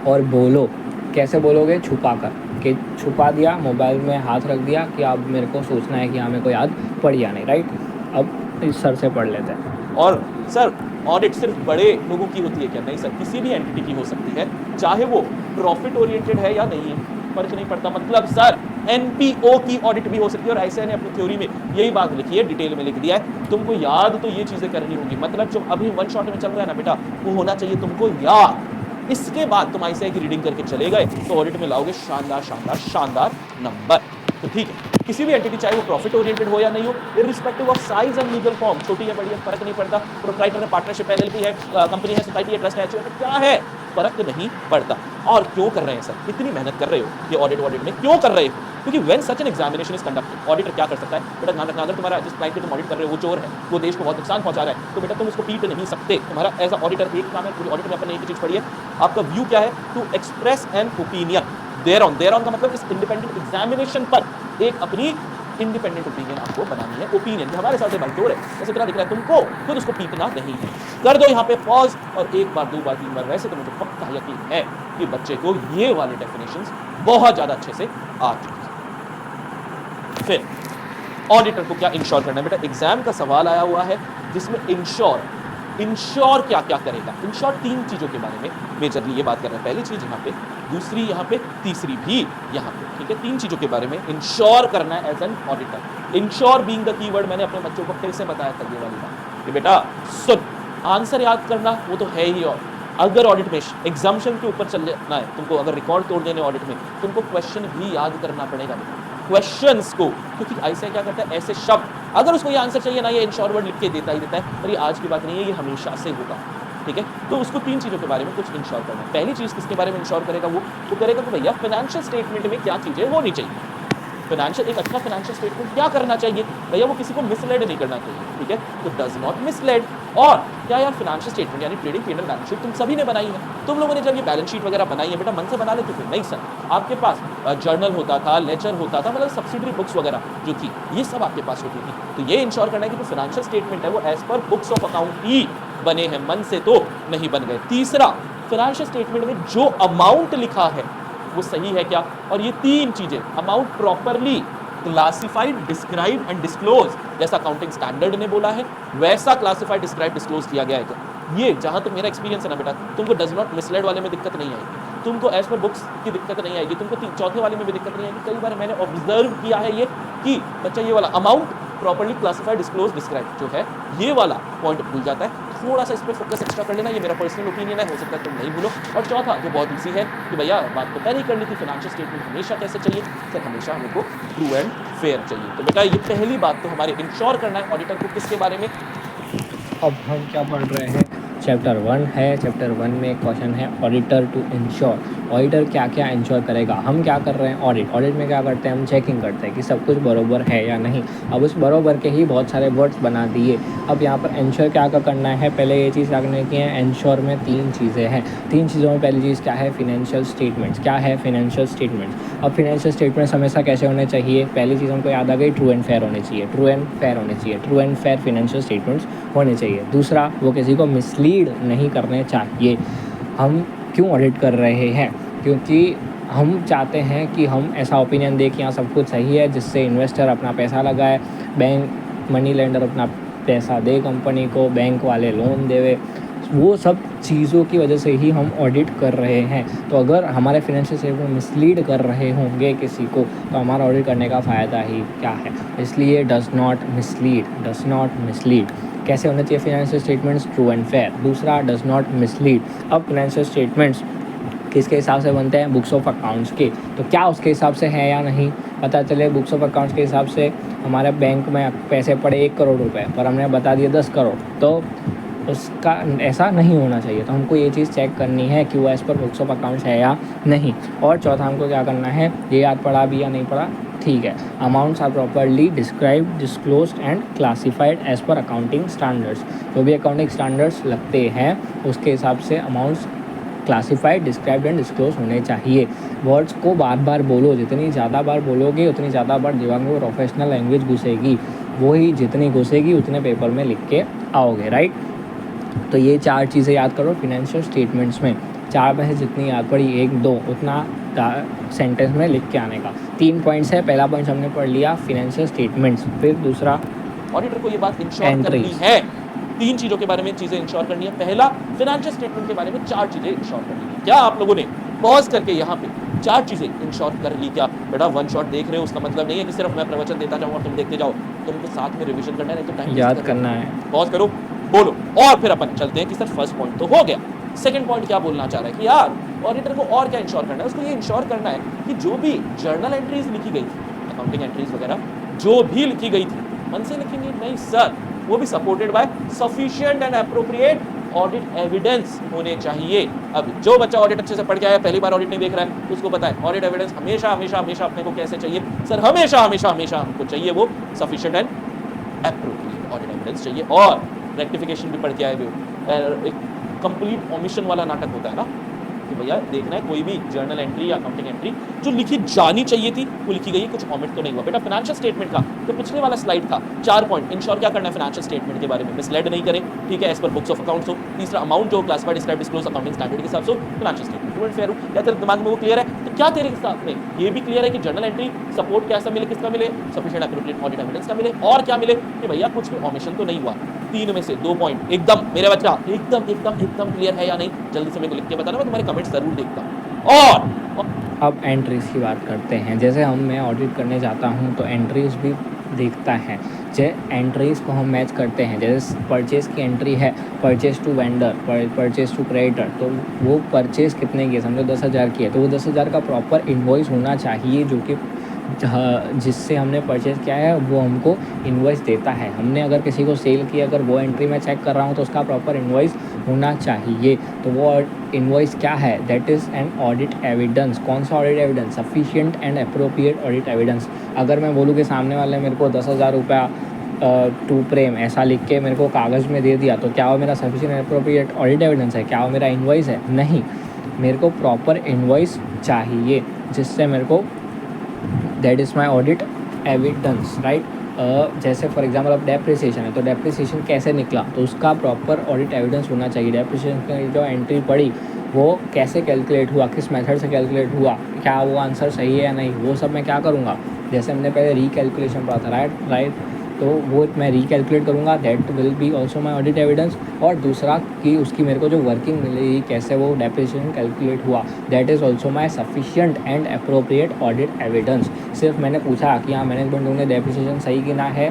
और बोलो। कैसे बोलोगे, छुपा कर कि छुपा दिया, मोबाइल में हाथ रख दिया कि अब मेरे को सोचना है कि हाँ मेरे को याद पड़ या नहीं, राइट। अब इस सर से पढ़ लेते हैं। और सर ऑडिट सिर्फ बड़े लोगों की होती है क्या? नहीं सर, किसी भी एंटिटी की हो सकती है, चाहे वो प्रॉफिट ओरिएंटेड है या नहीं है, फर्क नहीं पड़ता। मतलब सर एनपीओ की ऑडिट भी हो सकती है, और ऐसे ने अपनी थ्योरी में यही बात लिखी है, डिटेल में लिख दिया है। तुमको याद तो ये चीजें करनी होगी, मतलब जो अभी वन शॉट में चल रहा है ना बेटा, वो होना चाहिए तुमको याद। इसके बाद तुम आईसीआई की रीडिंग करके चले गए तो ऑडिट में लाओगे शानदार नंबर। तो ठीक है, किसी भी एंटिटी चाहे वो प्रॉफिट ओरिएंटेड हो या नहीं हो, irrespective of size and legal form, छोटी है बड़ी है फर्क नहीं पड़ता, प्रोप्राइटर है, पार्टनरशिप है, एलएलपी है, कंपनी है, सोसाइटी है, ट्रस्ट है, क्या है, फर्क नहीं पड़ता। और क्यों कर रहे हैं सर, इतनी मेहनत कर रहे हो ये ऑडिट में क्यों कर रहे हो? क्योंकि when such an examination is conducted, auditor क्या कर सकता है बेटा, ध्यान रखना, अगर तुम्हारा जिस क्लाइंट को तुम ऑडिट कर रहे हो वो चोर है, वो देश को बहुत नुकसान पहुंचा रहा है, तो बेटा तुम उसको पीट नहीं सकते। तुम्हारा एज अ ऑडिटर एक काम है, पूरी ऑडिट में अपन एक चीज पढ़ी है, आपका व्यू क्या है, टू एक्सप्रेस एन ओपिनियन देयरऑन का मतलब इस इंडिपेंडेंट एग्जामिनेशन पर एक अपनी इंडिपेंडेंट ओपिनियन आपको बनानी है। ओपिनियन जो हमारे साथ भाई चोर है, जैसे तरह दिख रहा है तुमको, खुद उसको पीटना नहीं है। कर दो यहाँ पे पॉज और एक बार, 2 बार, 3 बार, वैसे तो मुझे पक्का यकीन है कि बच्चे को ये वाले डेफिनेशंस बहुत ज्यादा अच्छे से आ चुके हैं। फिर ऑडिटर को क्या इंश्योर करना है बेटा, एग्जाम का सवाल आया हुआ है जिसमें इंश्योर क्या क्या करेगा। इंश्योर 3 चीजों के बारे में मेजरली ये बात कर रहे हैं, पहली चीज यहाँ पे, दूसरी यहाँ पे, तीसरी भी यहाँ पे, ठीक है। 3 चीजों के बारे में इंश्योर करना है as an auditor. Ensure being the keyword, मैंने अपने बच्चों को फिर से बताया था ये वाली बात कि बेटा सुन, आंसर याद करना वो तो है ही, और अगर ऑडिट में एग्जाम्पशन के ऊपर चलना है तुमको, अगर रिकॉर्ड तोड़ देने ऑडिट में, तुमको क्वेश्चन भी याद करना पड़ेगा क्वेश्चंस को, क्योंकि ऐसे क्या करता है, ऐसे शब्द अगर उसको ये आंसर चाहिए ना, ये इंश्योर वर्ड लिख के देता ही देता है, पर ये आज की बात नहीं है, ये हमेशा से होगा, ठीक है। तो उसको 3 चीजों के बारे में कुछ इंश्योर करना है। पहली चीज किसके बारे में इंश्योर करेगा, वो करेगा कि भैया फाइनेंशियल स्टेटमेंट में क्या चीजें होनी चाहिए, फाइनेंशियल एक अच्छा फाइनेंशियल स्टेटमेंट क्या करना चाहिए भैया, वो किसी को मिसलेड नहीं करना चाहिए, ठीक है, तो डज नॉट मिसलेड। और क्या यार फाइनेंशियल स्टेटमेंट यानी ट्रेडिंग पी&एल बैलेंस शीट तुम सभी ने बनाई है, तुम लोगों ने जब ये बैलेंस शीट वगैरह बनाई है बेटा मन से बना लेते थे, नहीं सर, आपके पास जर्नल होता था, लेजर होता था, मतलब सब्सिडरी बुक्स वगैरह जो थी ये सब आपके पास होती थी। तो ये इंश्योर करना है कि जो फाइनेंशियल स्टेटमेंट है वो as per books of account ही बने हैं, मन से तो नहीं बन गए। तीसरा, फाइनेंशियल स्टेटमेंट में जो अमाउंट लिखा है वो सही है क्या, और ये तीन चीजें, amount properly classified, describe and disclose, जैसा अकाउंटिंग स्टैंडर्ड ने बोला है वैसा क्लासिफाइड, डिस्क्राइब, डिस्क्लोज किया गया है क्या। ये जहां तक मेरा एक्सपीरियंस है ना बेटा, तुमको डज नॉट मिसलेड वाले में दिक्कत नहीं आएगी, तुमको एज पर बुक्स की दिक्कत नहीं आएगी, तुमको चौथे वाले में भी दिक्कत नहीं आएगी। कई बार मैंने ऑब्जर्व किया है ये कि बच्चा ये वाला amount properly classified, disclose, describe जो है ये वाला पॉइंट भूल जाता है। थोड़ा सा इस पर फोकस एक्स्ट्रा कर लेना, ये मेरा पर्सनल ओपिनियन है, हो सकता है तुम नहीं भूलो। और चौथा जो बहुत ईजी है कि भैया बात तो पहले ही कर ली थी, फाइनेंशियल स्टेटमेंट हमेशा कैसे चाहिए सर, हमेशा हमको ट्रू एंड फेयर चाहिए। तो बेटा ये पहली बात तो हमारे इंश्योर करना है ऑडिटर को किसके बारे में। अब हम क्या पढ़ रहे हैं, चैप्टर 1 है। चैप्टर 1 में एक क्वेश्चन है ऑडिटर टू इंश्योर। ऑडिटर क्या क्या इंश्योर करेगा, हम क्या कर रहे हैं ऑडिट में क्या करते हैं, हम चेकिंग करते हैं कि सब कुछ बरोबर है या नहीं। अब उस बरोबर के ही बहुत सारे वर्ड्स बना दिए। अब यहाँ पर इंश्योर क्या क्या करना है, पहले ये चीज़ रखने की है, इंश्योर में 3 चीज़ें हैं। 3 चीज़ों में पहली चीज़ क्या है, फिनेंशियल स्टेटमेंट्स। क्या है फिनेंशियल स्टेटमेंट्स। अब फिनेंशियल स्टेटमेंट्स हमेशा कैसे होने चाहिए, पहली चीज़ हमको याद आ गई, ट्रू एंड फेयर होने चाहिए, ट्रू एंड फेयर होने चाहिए, true and fair financial statements होने चाहिए। दूसरा, वो किसी को मिसलीड नहीं करने चाहिए। हम क्यों ऑडिट कर रहे हैं, क्योंकि हम चाहते हैं कि हम ऐसा ओपिनियन दें कि यहाँ सब कुछ सही है, जिससे इन्वेस्टर अपना पैसा लगाए, बैंक मनी लेंडर अपना पैसा दे कंपनी को, बैंक वाले लोन देवे, वो सब चीज़ों की वजह से ही हम ऑडिट कर रहे हैं। तो अगर हमारे फाइनेंशियल स्टेटमेंट मिसलीड कर रहे होंगे किसी को, तो हमारा ऑडिट करने का फ़ायदा ही क्या है। इसलिए डज़ नॉट मिसलीड। कैसे होने चाहिए financial statements, true and fair. दूसरा, डज़ नॉट मिसलीड। अब फाइनेंशियल स्टेटमेंट्स किसके हिसाब से बनते हैं, बुक्स ऑफ अकाउंट्स के। तो क्या उसके हिसाब से है या नहीं, पता चले बुक्स ऑफ अकाउंट्स के हिसाब से हमारे बैंक में पैसे पड़े 1 करोड़ रुपए, पर हमने बता दिया 10 करोड़, तो उसका ऐसा नहीं होना चाहिए। तो हमको ये चीज़ चेक करनी है कि वो as per books of accounts है या नहीं। और चौथा, हमको क्या करना है, ये याद पड़ा भी या नहीं पड़ा, ठीक है, amounts are properly described, disclosed and classified as per accounting standards. जो भी अकाउंटिंग स्टैंडर्ड्स लगते हैं उसके हिसाब से amounts classified, described and disclose होने चाहिए। वर्ड्स को बार बार बोलो, जितनी ज़्यादा बार बोलोगे उतनी ज़्यादा बार दिमाग में प्रोफेशनल लैंग्वेज घुसेगी, वही जितनी घुसेगी उतने पेपर में लिख के आओगे, राइट। तो ये 4 चीज़ें याद करो फिनेंशियल स्टेटमेंट्स में। 4 में से जितनी याद पड़ी 1 2 उतना सेंटेंस में लिख के आने का। 3 पॉइंट्स है, पहला पॉइंट हमने पढ़ लिया फिनेंशियल स्टेटमेंट्स, फिर दूसरा ऑडिटर को ये बात इंश्योर करनी है, 3 चीज़ों के बारे में चीज़ें इंश्योर करनी है। पहला, फाइनेंशियल स्टेटमेंट के बारे में 4 चीज़ें इंश्योर करनी है। क्या आप लोगों ने पॉज करके यहाँ पे 4 चीज़ें इंश्योर कर ली क्या बेटा? वन शॉट देख रहे हो उसका मतलब नहीं है कि सिर्फ मैं प्रवचन देता जाऊँ और तुम देखते जाओ, तुमको साथ में रिविजन करना है, नहीं तो टाइम याद करना है। पॉज करो, बोलो, और फिर अपन चलते हैं कि सर फर्स्ट पॉइंट तो हो गया। सेकंड पॉइंट क्या बोलना चाह रहा है कि यार ऑडिटर को और क्या इंश्योर करना है, उसको ये इंश्योर करना है कि जो भी जर्नल एंट्रीज लिखी गई थी, अकाउंटिंग एंट्रीज वगैरह जो भी लिखी गई थी, मन से लिखेंगे नहीं सर, वो भी supported by sufficient and appropriate audit evidence होने चाहिए। अब जो बच्चा ऑडिट अच्छे से पढ़ के आया, पहली बार ऑडिट नहीं देख रहा है, तो उसको पता है ऑडिट एविडेंस हमेशा हमेशा हमेशा अपने को कैसे चाहिए सर, हमेशा हमेशा हमेशा हमको चाहिए वो sufficient and appropriate audit evidence चाहिए। और रेक्टिफिकेशन भी पढ़ के आए हुए, एक कंप्लीट ओमिशन वाला नाटक होता है ना कि भैया देखना है कोई भी जर्नल एंट्री या अकाउंटिंग एंट्री जो लिखी जानी चाहिए थी वो लिखी गई है, कुछ ओमिट तो नहीं हुआ। बेटा फाइनेंशियल स्टेटमेंट का जो पिछले वाला स्लाइड था, 4 पॉइंट इंश्योर क्या करना है फाइनेंशियल स्टेटमेंट के बारे में, मिसलेड नहीं करें, ठीक है, as per books of accounts हो। तीसरा, अमाउंट जो classified, describe, disclose accounting standard के हिसाब से financial statement true and fair हो। क्या तेरे दिमाग में वो क्लियर है? तो क्या तेरे साथ में ये भी क्लियर है कि जर्नल एंट्री सपोर्ट कैसा मिले, किसका मिले, सफिशिएंट एप्रोप्रिएट ऑडिट एविडेंस का मिले, और क्या मिले कि भैया कुछ भी ओमिशन तो नहीं हुआ। 3 में से 2 पॉइंट एकदम मेरे बच्चा एकदम एकदम एकदम क्लियर है या नहीं, जल्दी से मेरे को लिख के बताना, मैं तुम्हारे कमेंट्स जरूर देखता हूँ। और अब एंट्रीज़ की बात करते हैं। जैसे मैं ऑडिट करने जाता हूँ तो एंट्रीज़ भी देखता है, एंट्रीज़ को हम मैच करते हैं। जैसे परचेज़ की एंट्री है, purchase to vendor, purchase to creditor, तो वो परचेज़ कितने की है, समझो 10,000 की है, तो वो 10,000 का प्रॉपर इन्वॉइस होना चाहिए जो कि जिससे हमने परचेज़ किया है वो हमको इनवॉइस देता है। हमने अगर किसी को सेल किया, अगर वो एंट्री मैं चेक कर रहा हूँ तो उसका प्रॉपर इनवॉइस होना चाहिए। तो वो इनवॉइस क्या है? That is an audit evidence. कौन सा audit evidence? Sufficient and appropriate audit evidence. अगर मैं बोलूँ कि सामने वाले मेरे को 10,000 रुपया टू प्रेम ऐसा लिख के मेरे को कागज़ में दे दिया, तो क्या वो मेरा sufficient and appropriate audit evidence है? क्या वो मेरा इनवॉइस है? नहीं, मेरे को प्रॉपर इनवॉइस चाहिए जिससे मेरे को that is my audit evidence, right. जैसे फॉर एग्जांपल अब डेप्रिसिएशन है, तो डेप्रिसिएशन कैसे निकला, तो उसका प्रॉपर ऑडिट एविडेंस होना चाहिए। डेप्रिसिएशन की जो एंट्री पड़ी वो कैसे कैलकुलेट हुआ, किस मेथड से कैलकुलेट हुआ, क्या वो आंसर सही है या नहीं, वो सब मैं क्या करूँगा। जैसे हमने पहले रिकैलकुलेशन पढ़ा था, राइट। तो वो मैं रिकैलकुलेट करूँगा, that will be also my audit evidence. और दूसरा कि उसकी मेरे को जो वर्किंग मिलेगी, कैसे वो डेप्रिसिएशन कैलकुलेट हुआ, that is also my sufficient and appropriate audit evidence. सिर्फ मैंने पूछा कि हाँ मैनेजमेंट ने डेप्रिसिएशन सही गिना है,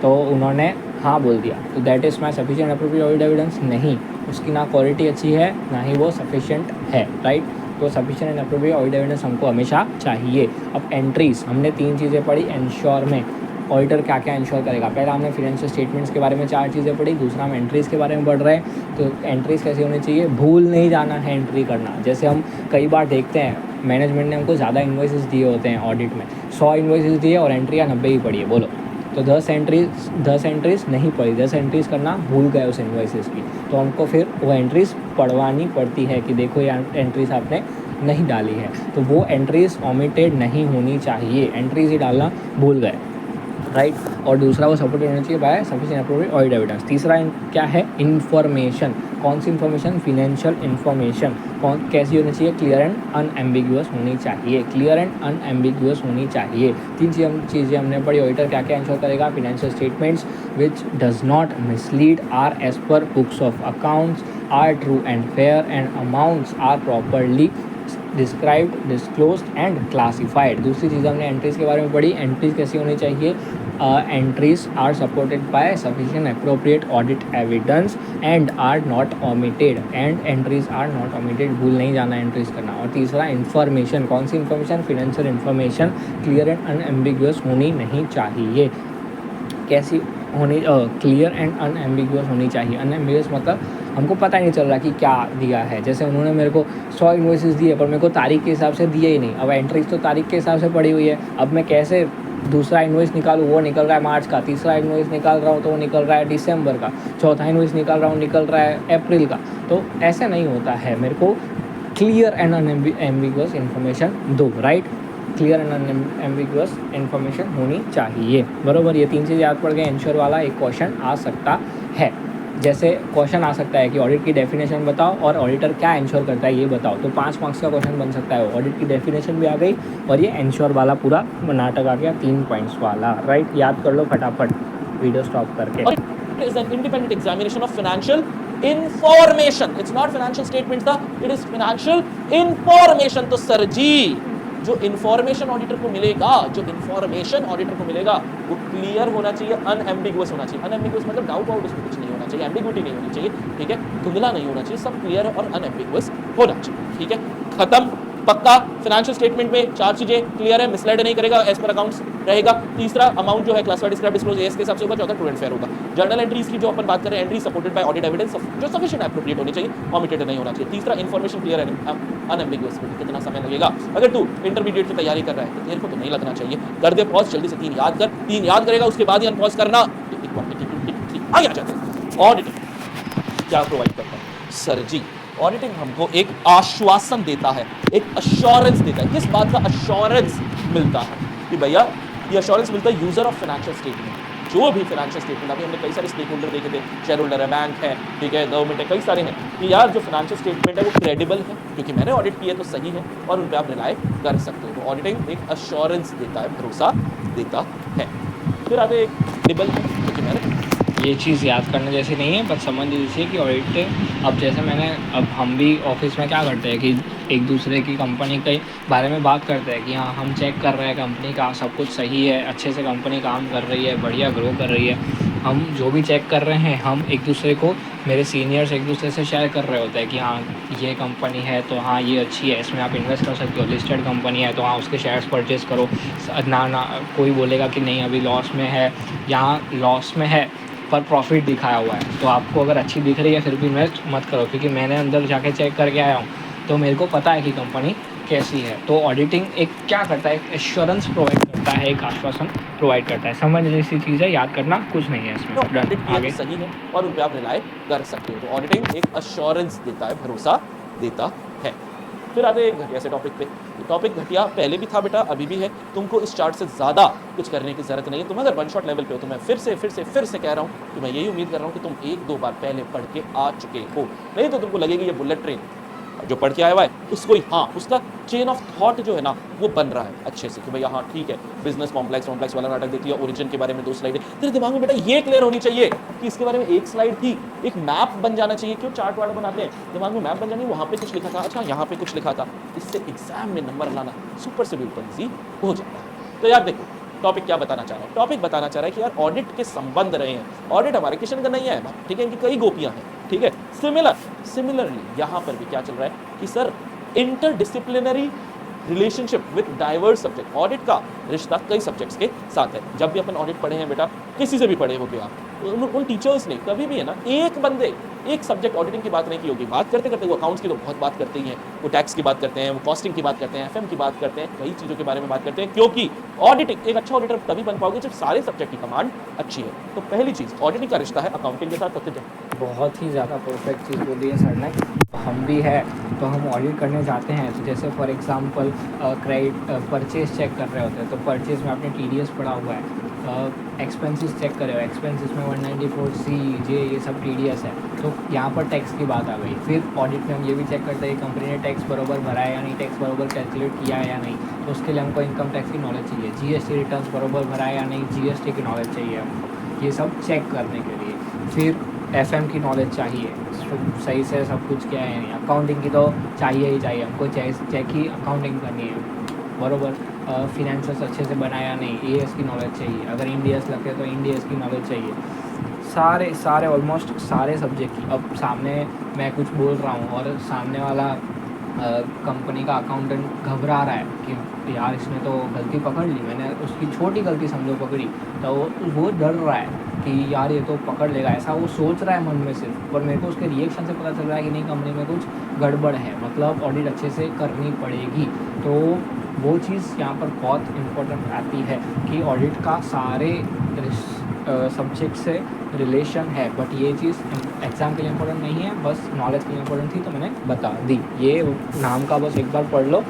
तो उन्होंने हाँ बोल दिया, तो that is my sufficient appropriate audit evidence नहीं। उसकी ना क्वालिटी अच्छी है, ना ही वो सफिशिएंट है, राइट। तो sufficient and appropriate audit evidence हमको हमेशा चाहिए। अब एंट्रीज़ हमने 3 चीज़ें पढ़ी एंश्योर में। ऑडिटर क्या क्या इंश्योर करेगा? पहला हमने फिनेंशियल स्टेटमेंट्स के बारे में 4 चीज़ें पढ़ी, दूसरा हम एंट्रीज़ के बारे में पढ़ रहे हैं। तो एंट्रीज़ कैसी होनी चाहिए? भूल नहीं जाना है एंट्री करना। जैसे हम कई बार देखते हैं मैनेजमेंट ने हमको ज़्यादा इन्वॉइसेस दिए होते हैं ऑडिट में, 100 इन्वॉइसेस दिए और एंट्रियाँ 90 ही पड़ी है, बोलो। तो 10 एंट्रीज़ नहीं पड़ी, 10 एंट्रीज़ करना भूल गए उस इन्वॉइसेस की, तो हमको फिर वो एंट्रीज़ पढ़वानी पड़ती है कि देखो ये एंट्रीज़ आपने नहीं डाली है। तो वो एंट्रीज़ ओमिटेड नहीं होनी चाहिए, एंट्रीज़ ही डालना भूल गए, राइट। और दूसरा वो सपोर्टेड होना चाहिए by sufficient appropriate audit evidence. तीसरा क्या है? इन्फॉर्मेशन। कौन सी इन्फॉर्मेशन? Financial information. कैसी होनी चाहिए? क्लियर एंड अनएम्बिगुअस होनी चाहिए, क्लियर एंड अनएम्बिगुअस होनी चाहिए। 3 चीज़ें हमने पढ़ी। ऑडिटर क्या क्या इंश्योर करेगा? Financial statements which does not mislead, are as per books of accounts, are true and fair, and amounts are properly described, disclosed and classified. दूसरी चीज़ हमने एंट्रीज़ के बारे में पढ़ी। एंट्रीज़ कैसी होनी चाहिए? Entries are supported by sufficient appropriate audit evidence and are not omitted, and entries are not omitted, भूल नहीं जाना एंट्रीज करना। और तीसरा इन्फॉर्मेशन। कौन सी information? Financial information clear and unambiguous होनी नहीं चाहिए। कैसी होनी? क्लियर एंड अनएम्बिगुअस होनी चाहिए। अनएम्बिगुअस मतलब हमको पता ही नहीं चल रहा कि क्या दिया है। जैसे उन्होंने मेरे को 100 इन्वॉइसेस दिए पर मेरे को तारीख के हिसाब से दिए ही नहीं। अब एंट्रीज तो तारीख के हिसाब से पड़ी हुई है, अब मैं कैसे दूसरा इन्वॉइस निकालूँ? वो निकल रहा है मार्च का, तीसरा इन्वॉइस निकाल रहा हूँ तो वो निकल रहा है दिसंबर का, चौथा इन्वॉइस निकाल रहा हूँ निकल रहा है अप्रैल का। तो ऐसे नहीं होता है। मेरे को क्लियर एंड अनएम्बिगुअस इन्फॉर्मेशन दो, right. Clear and unambiguous information होनी चाहिए, बरोबर। ये 3 चीज़ याद पड़ गए। इंश्योर वाला एक क्वेश्चन आ सकता है। जैसे क्वेश्चन आ सकता है कि ऑडिट की डेफिनेशन बताओ और ऑडिटर क्या इंश्योर करता है ये बताओ, तो 5 मार्क्स का क्वेश्चन बन सकता है। ऑडिट की डेफिनेशन भी आ गई और ये इंश्योर वाला पूरा नाटक आ गया 3 पॉइंट्स वाला, राइट। याद कर लो फटाफट वीडियो स्टॉप करके। is an independent examination of financial information. It's not financial statements था, it is financial information. तो सर जी जो इन्फॉर्मेशन ऑडिटर को मिलेगा, जो इन्फॉर्मेशन ऑडिटर को मिलेगा वो क्लियर होना चाहिए, अनएम्बिगुअस होना चाहिए। अनएम्बिगुअस मतलब डाउट वाउट उसमें कुछ नहीं होना चाहिए, एम्बिग्विटी नहीं होनी चाहिए, ठीक है, धुंधला नहीं होना चाहिए, सब क्लियर और अनएम्बिगुअस होना चाहिए, ठीक है। खत्म, पक्का। फाइनेंशियल स्टेटमेंट में 4 चीजें क्लियर है, मिसलेड नहीं करेगा, एज पर अकाउंट्स रहेगा। तीसरा अमाउंट जो है क्लासिफाइड, डिस्क्राइब, डिस्क्लोज एएस के हिसाब से होगा। चौथा ट्रू एंड फेयर होगा। जर्नल एंट्रीज की जो अपन बात कर रहे हैं, entry supported by audit evidence जो सफिशिएंट एप्रोप्रिएट होनी चाहिए, ओमिटेड नहीं होना चाहिए। तीसरा इन्फॉर्मेशन क्लियर एंड अनएम्बिगुअस। कितना समय लगेगा? अगर तू इंटरमीडिएट की तैयारी कर रहा है तो तेरे को तो नहीं लगना चाहिए। कर दे पॉज, जल्दी से 3 याद कर। 3 याद करेगा उसके बाद ही अनपॉज करना। आगे आ जाते हैं। ऑडिटिंग क्या प्रोवाइड करता है? सर जी ऑडिटिंग हमको एक आश्वासन देता है, एक अश्योरेंस देता है। किस बात का अश्योरेंस मिलता है? कि भैया ये अश्योरेंस मिलता है यूजर ऑफ फाइनेंशियल स्टेटमेंट। जो भी फाइनेंशियल स्टेटमेंट, अभी हमने कई सारे स्टेक होल्डर देखे थे, शेयर होल्डर है, बैंक है, ठीक है, गवर्नमेंट है, कई सारे हैं कि यार जो फाइनेंशियल स्टेटमेंट है वो क्रेडिबल है क्योंकि मैंने ऑडिट किया तो सही है और उन पर आप रिलाय कर सकते हो। तो ऑडिटिंग एक अश्योरेंस देता है, भरोसा देता है। फिर आगे एक क्रेडिबल है क्योंकि मैंने ये चीज़ याद करने जैसी नहीं है, पर समझ लीजिए कि ऑडिट, अब जैसे मैंने, अब हम भी ऑफिस में क्या करते हैं कि एक दूसरे की कंपनी के बारे में बात करते हैं कि हाँ हम चेक कर रहे हैं कंपनी का सब कुछ सही है, अच्छे से कंपनी काम कर रही है, बढ़िया ग्रो कर रही है। हम जो भी चेक कर रहे हैं हम एक दूसरे को, मेरे सीनियर्स एक दूसरे से शेयर कर रहे होते हैं कि हाँ ये कंपनी है तो हाँ ये अच्छी है, इसमें आप इन्वेस्ट कर सकते हो, लिस्टेड कंपनी है तो हाँ उसके शेयर्स परचेज़ करो। ना कोई बोलेगा कि नहीं अभी लॉस में है, यहाँ लॉस में है पर प्रॉफिट दिखाया हुआ है, तो आपको अगर अच्छी दिख रही है फिर भी इन्वेस्ट मत करो, क्योंकि मैंने अंदर जाके चेक करके आया हूँ तो मेरे को पता है कि कंपनी कैसी है। तो ऑडिटिंग एक क्या करता है, एक एश्योरेंस प्रोवाइड करता है, एक आश्वासन प्रोवाइड करता है। समझ जैसी चीज़ है, याद करना कुछ नहीं है इसमें। तो डन, ऑडिट किया आगे। तो सही है और उन पे आप रिलाय कर सकते हो। तो ऑडिटिंग एक अश्योरेंस देता है, भरोसा देता है। फिर आते हैं घटिया से टॉपिक पे। टॉपिक घटिया पहले भी था बेटा, अभी भी है। तुमको इस चार्ट से ज़्यादा कुछ करने की ज़रूरत नहीं है। तुम अगर वन शॉट लेवल पे हो तो मैं फिर से कह रहा हूँ कि मैं यही उम्मीद कर रहा हूँ कि तुम 1-2 बार पहले पढ़ के आ चुके हो, नहीं तो तुमको लगेगी ये बुलेट ट्रेन जो पढ़ के आया हुआ है उसको ही, हाँ उसका चेन ऑफ थॉट जो है ना वो बन रहा है अच्छे से कि भैया हाँ ठीक है, बिजनेस कॉम्प्लेक्स वाला नाटक देख लिया, ओरिजिन के बारे में 2 स्लाइड, तेरे दिमाग में बेटा ये क्लियर होनी चाहिए कि इसके बारे में 1 स्लाइड थी, एक मैप बन जाना चाहिए। क्यों चार्ट वार्ट बनाते हैं, दिमाग में मैप बन जानी, वहाँ पे कुछ लिखा था, अच्छा यहाँ पे कुछ लिखा था, इससे एग्जाम में नंबर लाना सुपर से बिल्कुल ईजी हो जाता है। तो यार देखो टॉपिक क्या बताना चाह रहा हूँ, टॉपिक बताना चाह रहा है कि यार ऑडिट के संबंध रहे हैं। ऑडिट हमारे किशन का नहीं है, ठीक है, इनकी कई गोपियां हैं, ठीक है। सिमिलरली यहाँ पर भी क्या चल रहा है कि sir interdisciplinary relationship with diverse subject, audit का रिश्ता कई सब्जेक्ट्स के साथ है। जब भी अपन ऑडिट पढ़े हैं बेटा, किसी से भी पढ़े हो गया, उन टीचर्स ने कभी भी है ना एक बंदे एक सब्जेक्ट ऑडिटिंग की बात नहीं की होगी। बात करते करते वो अकाउंट्स की तो बहुत बात करते ही हैं, वो टैक्स की बात करते हैं, वो कॉस्टिंग की बात करते हैं, एफएम की बात करते हैं, कई चीज़ों के बारे में बात करते हैं, क्योंकि ऑडिटिंग एक अच्छा ऑडिटर तभी बन पाओगे जब सारे सब्जेक्ट की कमांड अच्छी है। तो पहली चीज़ ऑडिटिंग का रिश्ता है अकाउंटिंग के साथ। तो बहुत ही ज़्यादा परफेक्ट चीज़ बोली है सर ने। हम भी है तो हम ऑडिट करने जाते हैं, तो जैसे for example credit purchase check कर रहे होते हैं, तो परचेज में आपने टीडीएस पढ़ा हुआ है, एक्सपेंसेस चेक कर रहे हो, एक्सपेंसेस में 194C जे ये सब टीडीएस है, तो यहाँ पर टैक्स की बात आ गई। फिर ऑडिट में हम ये भी चेक करते हैं कि कंपनी ने टैक्स बराबर भरा है या नहीं, टैक्स बराबर कैलकुलेट किया है या नहीं, तो उसके लिए हमको इनकम टैक्स की नॉलेज चाहिए, जीएसटी रिटर्न्स बराबर भरा है या नहीं, जीएसटी की नॉलेज चाहिए हमको, ये सब चेक करने के लिए। फिर एफएम की नॉलेज चाहिए, सही से सब कुछ क्या है नहीं, अकाउंटिंग की तो चाहिए ही चाहिए हमको, चेक ही अकाउंटिंग करनी है बरोबर। फिनेंसेस अच्छे से बनाया नहीं, एएस की नॉलेज चाहिए, अगर इंडियस लगते तो इंडियस की नॉलेज चाहिए, सारे ऑलमोस्ट सारे सब्जेक्ट की। अब सामने मैं कुछ बोल रहा हूँ और सामने वाला कंपनी का अकाउंटेंट घबरा रहा है कि यार इसने तो गलती पकड़ ली, मैंने उसकी छोटी गलती समझो पकड़ी, तो वो डर रहा है कि यार ये तो पकड़ लेगा, ऐसा वो सोच रहा है मन में सिर्फ, पर मेरे को उसके रिएक्शन से पता चल रहा है कि नहीं कंपनी में कुछ गड़बड़ है, मतलब ऑडिट अच्छे से करनी पड़ेगी। तो वो चीज़ यहाँ पर बहुत इम्पोर्टेंट आती है कि ऑडिट का सारे सब्जेक्ट से रिलेशन है, बट ये चीज़ एग्ज़ाम के लिए इम्पोर्टेंट नहीं है, बस नॉलेज के लिए इम्पोर्टेंट थी तो मैंने बता दी। ये नाम का बस एक बार पढ़ लो,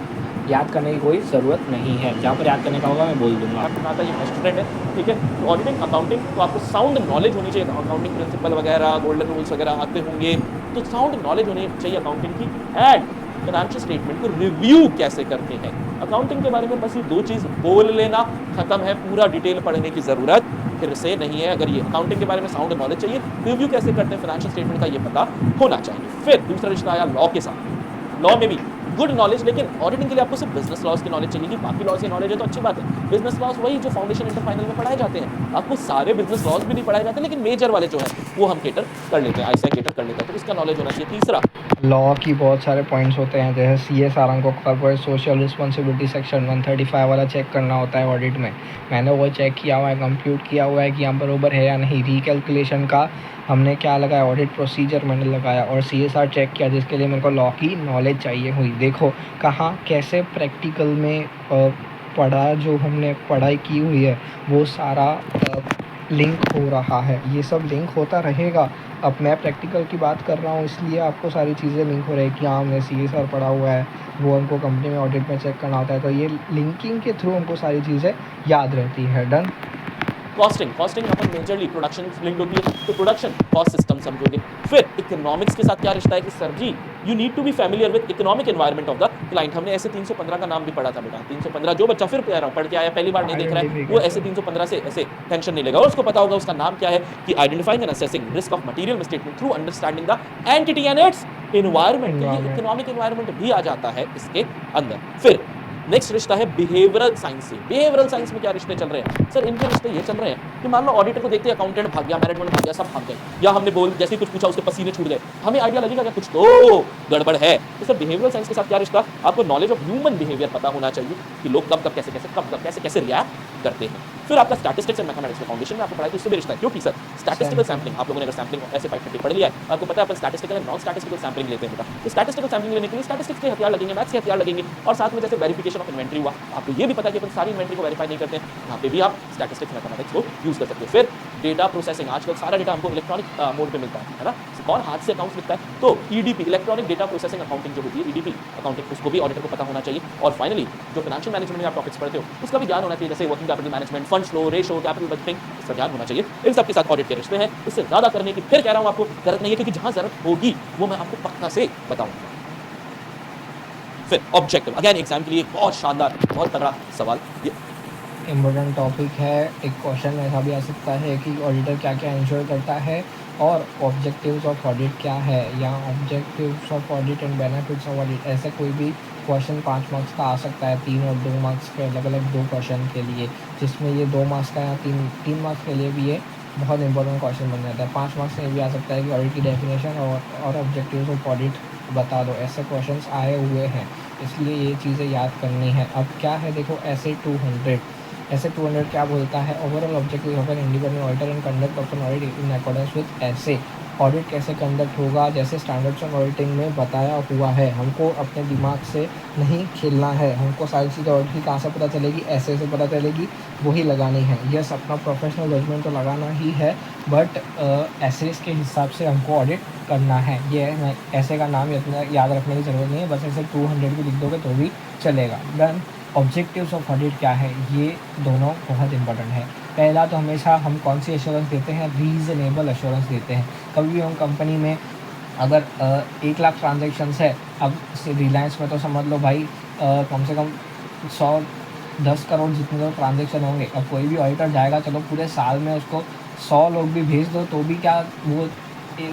याद करने की कोई ज़रूरत नहीं है, जहाँ पर याद करने का होगा मैं बोल दूंगा। आता ये स्टूडेंट है, ठीक है, तो ऑडिटिंग अकाउंटिंग तो आपको साउंड नॉलेज होनी चाहिए, अकाउंटिंग प्रिंसिपल वगैरह गोल्डन रूल्स वगैरह आते होंगे, तो साउंड नॉलेज होनी चाहिए अकाउंटिंग की। एंड फाइनेंशियल स्टेटमेंट को रिव्यू कैसे करते हैं, अकाउंटिंग के बारे में बस ये 2 चीज़ बोल लेना, खत्म है, पूरा डिटेल पढ़ने की ज़रूरत फिर से नहीं है। अगर ये अकाउंटिंग के बारे में साउंड नॉलेज चाहिए, रिव्यू कैसे करते हैं फाइनेंशियल स्टेटमेंट का ये पता होना चाहिए। फिर दूसरा रिश्ता आया लॉ के साथ। लॉ में भी गुड नॉलेज, लेकिन ऑडिटिंग के लिए आपको सिर्फ बिजनेस लॉज की नॉलेज चाहिए, बाकी लॉज की नॉलेज है तो अच्छी बात है। बिजनेस लॉज वही जो फाउंडेशन इंटर फाइनल में पढ़ाए जाते हैं, आपको सारे बिजनेस लॉज भी नहीं पढ़ाए जाते, लेकिन मेजर वाले जो है वो हम केटर कर लेते हैं, आईसीआई केटर कर लेते हैं, तो इसका नॉलेज होना चाहिए। तीसरा लॉ की बहुत सारे पॉइंट्स होते हैं, जैसे सीएसआर हमको कॉर्पोरेट सोशल रिस्पॉन्सिबिलिटी सेक्शन 135 वाला चेक करना होता है ऑडिट में, मैंने वो चेक किया हुआ है, कंप्यूट किया हुआ है कि यहाँ बरोबर है या नहीं, रिकैलकुलेशन का हमने क्या लगाया, ऑडिट प्रोसीजर मैंने लगाया, और सीएसआर चेक किया जिसके लिए मेरे को लॉ की नॉलेज चाहिए हुई। देखो कहाँ कैसे प्रैक्टिकल में पढ़ा, जो हमने पढ़ाई की हुई है वो सारा लिंक हो रहा है, ये सब लिंक होता रहेगा। अब मैं प्रैक्टिकल की बात कर रहा हूँ इसलिए आपको सारी चीज़ें लिंक हो रही है कि हाँ हमने सीएसआर पढ़ा हुआ है, वो हमको कंपनी में ऑडिट में चेक करना होता है, तो ये लिंकिंग के थ्रू हमको सारी चीज़ें याद रहती है। डन। कॉस्टिंग अपन मेजरली प्रोडक्शन लिंक होती है, तो प्रोडक्शन कॉस्ट सिस्टम समझोगे। फिर इकोनॉमिक्स के साथ क्या रिश्ता है कि sir ji you need to be familiar with economic environment of the client. हमने ऐसे 315 का नाम भी पढ़ा था बेटा, 315 जो बच्चा फिर पढ़ के आया, पहली बार नहीं देख रहा है, वो ऐसे 315 से ऐसे टेंशन नहीं लेगा, और उसको पता होगा उसका नाम क्या है कि identifying and assessing risk of material misstatement through understanding the entity and its environment. तो ये इकोनॉमिक एनवायरमेंट भी आ जाता है इसके अंदर। फिर नेक्स्ट रिश्ता है बिहेवियरल साइंस से। बिहेवियरल साइंस में क्या रिश्ते चल रहे हैं सर? इनके रिश्ते ये चल रहे हैं कि मान लो ऑडिटर को देखते अकाउंटेंट भाग गया, मैनेजमेंट भाग गया, सब भाग गए, या हमने बोल जैसे ही कुछ पूछा उसके पसीने छूट गए, हमें आइडिया लगेगा कि कुछ तो गड़बड़ है। तो सर बिहेवियरल साइंस के साथ क्या रिश्ता? आपको नॉलेज ऑफ ह्यूमन बिहेवियर पता होना चाहिए कि लोग कब कब कैसे कैसे रिएक्ट करते हैं। फिर आपका स्टैटिस्टिक्स एंड मैथमेटिक्स के फाउंडेशन में आपको पढ़ाई तो उससे भी रिश्ता है, क्योंकि सर स्टैटिस्टिकल सैम्पलिंग, आप लोगों ने अगर सैम्पलिंग ऐसे 530 पढ़ लिया है, आपको पता है अपन statistical and non statistical sampling लेते हैं बेटा। तो स्टैटिस्टिकल सैम्पलिंग लेने के लिए स्टैटिस्टिक्स के हथियार लगेंगे, मैथ्स के हथियार लगेंगे, और साथ में जैसे वेरिफिकेशन ऑफ इन्वेंट्री हुआ, आपको ये भी पता है कि अपन सारी इन्वेंट्री को वेरीफाई नहीं करते हैं, यहाँ पे भी आप स्टैटिस्टिक्स मैथमेटिक्स को यूज कर सकते हो। फिर डेटा प्रोसेसिंग, आजकल सारा डेटा हमको इलेक्ट्रॉनिक मोड पे मिलता है ना, कौन हाथ से अकाउंट्स लिखता है? तो EDP, electronic data processing accounting जो होती है, ईडीपी अकाउंटिंग, उसको भी ऑडिटर को पता होना चाहिए। और फाइनली जो फाइनेंशियल मैनेजमेंट में आप टॉपिक्स पढ़ते हो उसका भी ज्ञान होना चाहिए, जैसे working capital management, fund flow, ratio, capital budgeting, इसका ज्ञान होना चाहिए। इन सब के साथ ऑडिट के रिश्ते हैं, इससे ज्यादा करने की फिर कह रहा हूं आपको जरूरत नहीं है, क्योंकि जहां जरूरत होगी वो मैं आपको पक्का से बताऊंगा। फिर ऑब्जेक्टिव, अगेन एग्जाम के लिए एक बहुत शानदार, बहुत तगड़ा सवाल, ये इम्पोर्टेंट टॉपिक है। एक क्वेश्चन ऐसा भी आ सकता है कि ऑडिटर क्या क्या इंश्योर करता है और ऑब्जेक्टिव्स ऑफ ऑडिट क्या है, या objectives of audit and benefits of audit, ऐसे कोई भी क्वेश्चन 5 मार्क्स का आ सकता है। 3 और 2 मार्क्स के अलग अलग 2 क्वेश्चन के लिए, जिसमें ये 2 मार्क्स का या 3 मार्क्स के लिए भी ये बहुत इंपॉर्टेंट क्वेश्चन बन जाता है। 5 मार्क्स में भी आ सकता है कि ऑडिट की डेफिनेशन और ऑब्जेक्टिव्स ऑफ ऑडिट बता दो, ऐसे क्वेश्चंस आए हुए हैं, इसलिए ये चीज़ें याद करनी है। अब क्या है देखो, ऐसे 200 क्या बोलता है? Overall objective of an independent auditor and conduct of an audit in accordance with ऐसे। ऑडिट कैसे कंडक्ट होगा, जैसे स्टैंडर्ड्स ऑफ ऑडिटिंग में बताया हुआ है। हमको अपने दिमाग से नहीं खेलना है, हमको सारी चीज़ें ऑडिट की कहाँ से पता चलेगी? ऐसे से पता चलेगी, वही लगानी है। यस, अपना प्रोफेशनल जजमेंट तो लगाना ही है, बट एसेस के हिसाब से हमको ऑडिट करना है। ये ऐसे का नाम इतना याद रखने की ज़रूरत नहीं है, बस ऐसे 200 भी लिख दोगे तो भी चलेगा। डन। ऑब्जेक्टिव्स ऑफ ऑडिट क्या है? ये दोनों बहुत इंपॉर्टेंट है। पहला तो हमेशा हम कौन सी एश्योरेंस देते हैं? रीज़नेबल एश्योरेंस देते हैं। कभी भी हम कंपनी में अगर 1 लाख ट्रांजेक्शन्स है, अब रिलायंस में तो समझ लो भाई कम से कम 10 करोड़ जितने तो ट्रांजेक्शन होंगे। अब कोई भी ऑडिटर जाएगा, चलो पूरे साल में उसको 100 लोग भी भेज दो तो भी क्या वो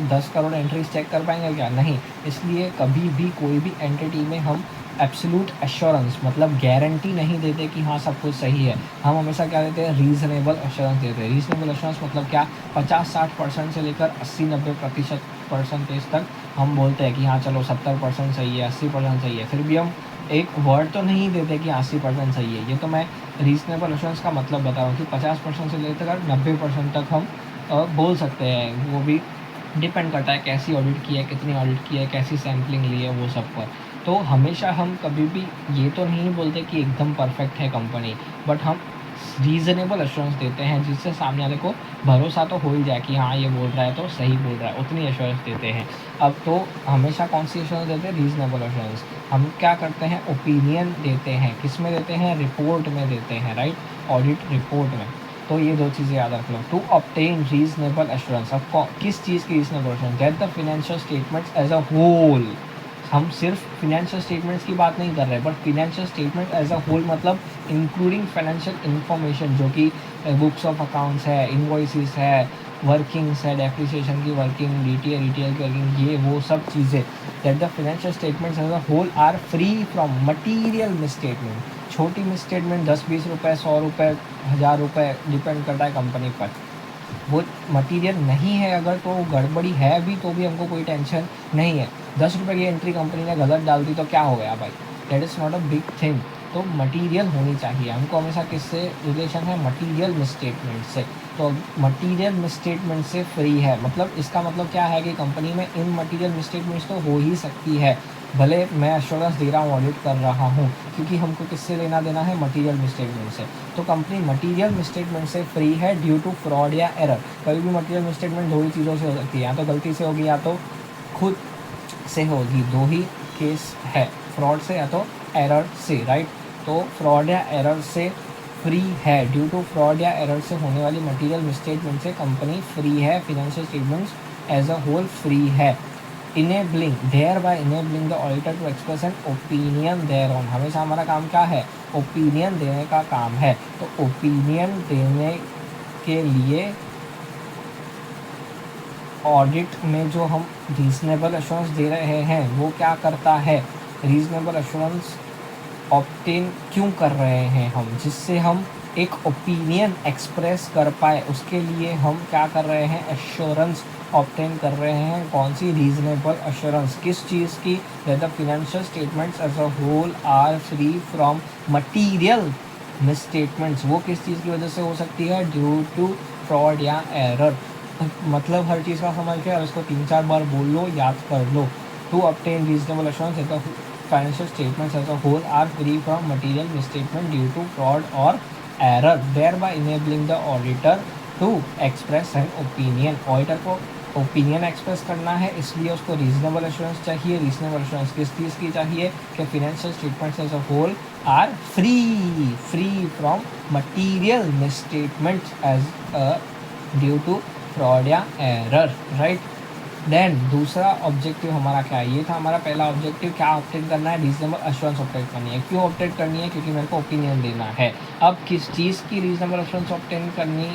10 करोड़ एंट्रीज चेक कर पाएंगे? क्या नहीं। इसलिए कभी भी कोई भी एंटिटी में हम एब्सोल्यूट एश्योरेंस, मतलब गारंटी नहीं देते कि हाँ सब कुछ सही है। हम हमेशा क्या देते हैं? रीज़नेबल एश्योरेंस देते हैं। रीज़नेबल एश्योरेंस मतलब क्या? 50-60% से लेकर 80-90% परसेंटेज तक हम बोलते हैं कि हाँ चलो 70% सही है, 80% सही है। फिर भी हम एक वर्ड तो नहीं देते कि 80% सही है। ये तो मैं रीज़नेबल एश्योरेंस का मतलब बता रहा हूँ कि 50% से लेकर 90% तक हम बोल सकते हैं। वो भी डिपेंड करता है कैसी ऑडिट की है, कितनी ऑडिट की है, कैसी सैम्पलिंग ली है, वो सब पर। तो हमेशा हम कभी भी ये तो नहीं बोलते कि एकदम परफेक्ट है कंपनी, बट हम रीज़नेबल एश्योरेंस देते हैं, जिससे सामने वाले को भरोसा तो हो ही जाए कि हाँ ये बोल रहा है तो सही बोल रहा है, उतनी एश्योरेंस देते हैं। अब तो हमेशा कौन सी एश्योरेंस देते हैं? Reasonable assurance. हम क्या करते हैं? ओपिनियन देते हैं। किस में देते हैं? रिपोर्ट में देते हैं, राइट, ऑडिट रिपोर्ट में। तो ये 2 चीज़ें याद रख लो। टू ऑब्टेन रीजनेबल एश्योरेंस, अब किस चीज़ की reasonable assurance? That the financial statements as a whole. हम सिर्फ फिनेंशियल स्टेटमेंट्स की बात नहीं कर रहे, but financial statement as a whole मतलब इंक्लूडिंग फाइनेंशियल इन्फॉर्मेशन, जो कि बुक्स ऑफ अकाउंट्स है, इनवॉइसेस है, वर्किंग्स है, डेप्रिसिएशन की वर्किंग, रिटेल की वर्किंग, ये वो सब चीज़ें। That the financial statements as a whole are free from material misstatement. छोटी मिसस्टेटमेंट 10-20 रुपये, 100 रुपये, 1000 रुपये, डिपेंड करता है कंपनी पर। वो मटीरियल नहीं है अगर, तो गड़बड़ी है भी तो भी हमको कोई टेंशन नहीं है। 10 रुपये की एंट्री कंपनी ने गलत डाल दी तो क्या हो गया भाई? That is not a big thing. तो मटीरियल होनी चाहिए हमको हमेशा। किससे रिलेशन है? मटीरियल मिसस्टेटमेंट से। तो मटीरियल मिसस्टेटमेंट से फ्री है, मतलब इसका मतलब क्या है कि कंपनी में इन मटीरियल मिसस्टेटमेंट्स तो हो ही सकती है, भले मैं एश्योरेंस दे रहा हूँ, ऑडिट कर रहा हूँ, क्योंकि हमको किससे लेना देना है? मटीरियल मिसस्टेटमेंट से। तो कंपनी मटीरियल मिसस्टेटमेंट से फ्री है ड्यू टू फ्रॉड या एरर। कभी भी मटीरियल मिसस्टेटमेंट 2 ही चीज़ों से हो सकती है, या तो गलती से होगी या तो खुद से होगी। 2 ही केस है, फ्रॉड से या तो एरर से, राइट। तो फ्रॉड या एरर से फ्री है। ड्यू टू फ्रॉड या एरर से होने वाली मटीरियल मिसस्टेटमेंट से कंपनी फ्री है। Financial statements as a whole free है। Enabling, thereby enabling the auditor to express an opinion thereon. हमेशा हमारा काम क्या है? ओपिनियन देने का काम है। तो ओपिनियन देने के लिए ऑडिट में जो हम रीजनेबल एश्योरेंस दे रहे हैं वो क्या करता है? रीजनेबल एश्योरेंस ऑब्टेन क्यों कर रहे हैं हम, जिससे हम एक ओपिनियन एक्सप्रेस कर पाए, उसके लिए हम क्या कर रहे हैं, एश्योरेंस ऑब्टेन कर रहे हैं। कौन सी, रीजनेबल एश्योरेंस, किस चीज़ की, that the financial statements as a whole are free from material misstatements. वो किस चीज़ की वजह से हो सकती है, ड्यू टू फ्रॉड या एरर। मतलब हर चीज़ का समझ के, अब इसको 3-4 बार बोल लो, याद कर लो। To obtain reasonable assurance that the financial statements as a whole are free from material misstatement due to fraud or error, thereby enabling the auditor to express an opinion। Auditor को ओपिनियन एक्सप्रेस करना है, इसलिए उसको reasonable assurance चाहिए। Reasonable assurance किस चीज़ की चाहिए, कि financial statements as a whole are free from material misstatements as due to fraud या एरर, राइट। देन दूसरा ऑब्जेक्टिव हमारा क्या है, ये था हमारा पहला ऑब्जेक्टिव, क्या ऑब्टेन करना है, रीजनेबल एश्योरेंस ऑब्टेन करनी है। क्यों ऑब्टेन करनी है, क्योंकि मेरे को ओपिनियन देना है। अब किस चीज़ की रीजनेबल एश्योरेंस ऑब्टेन करनी,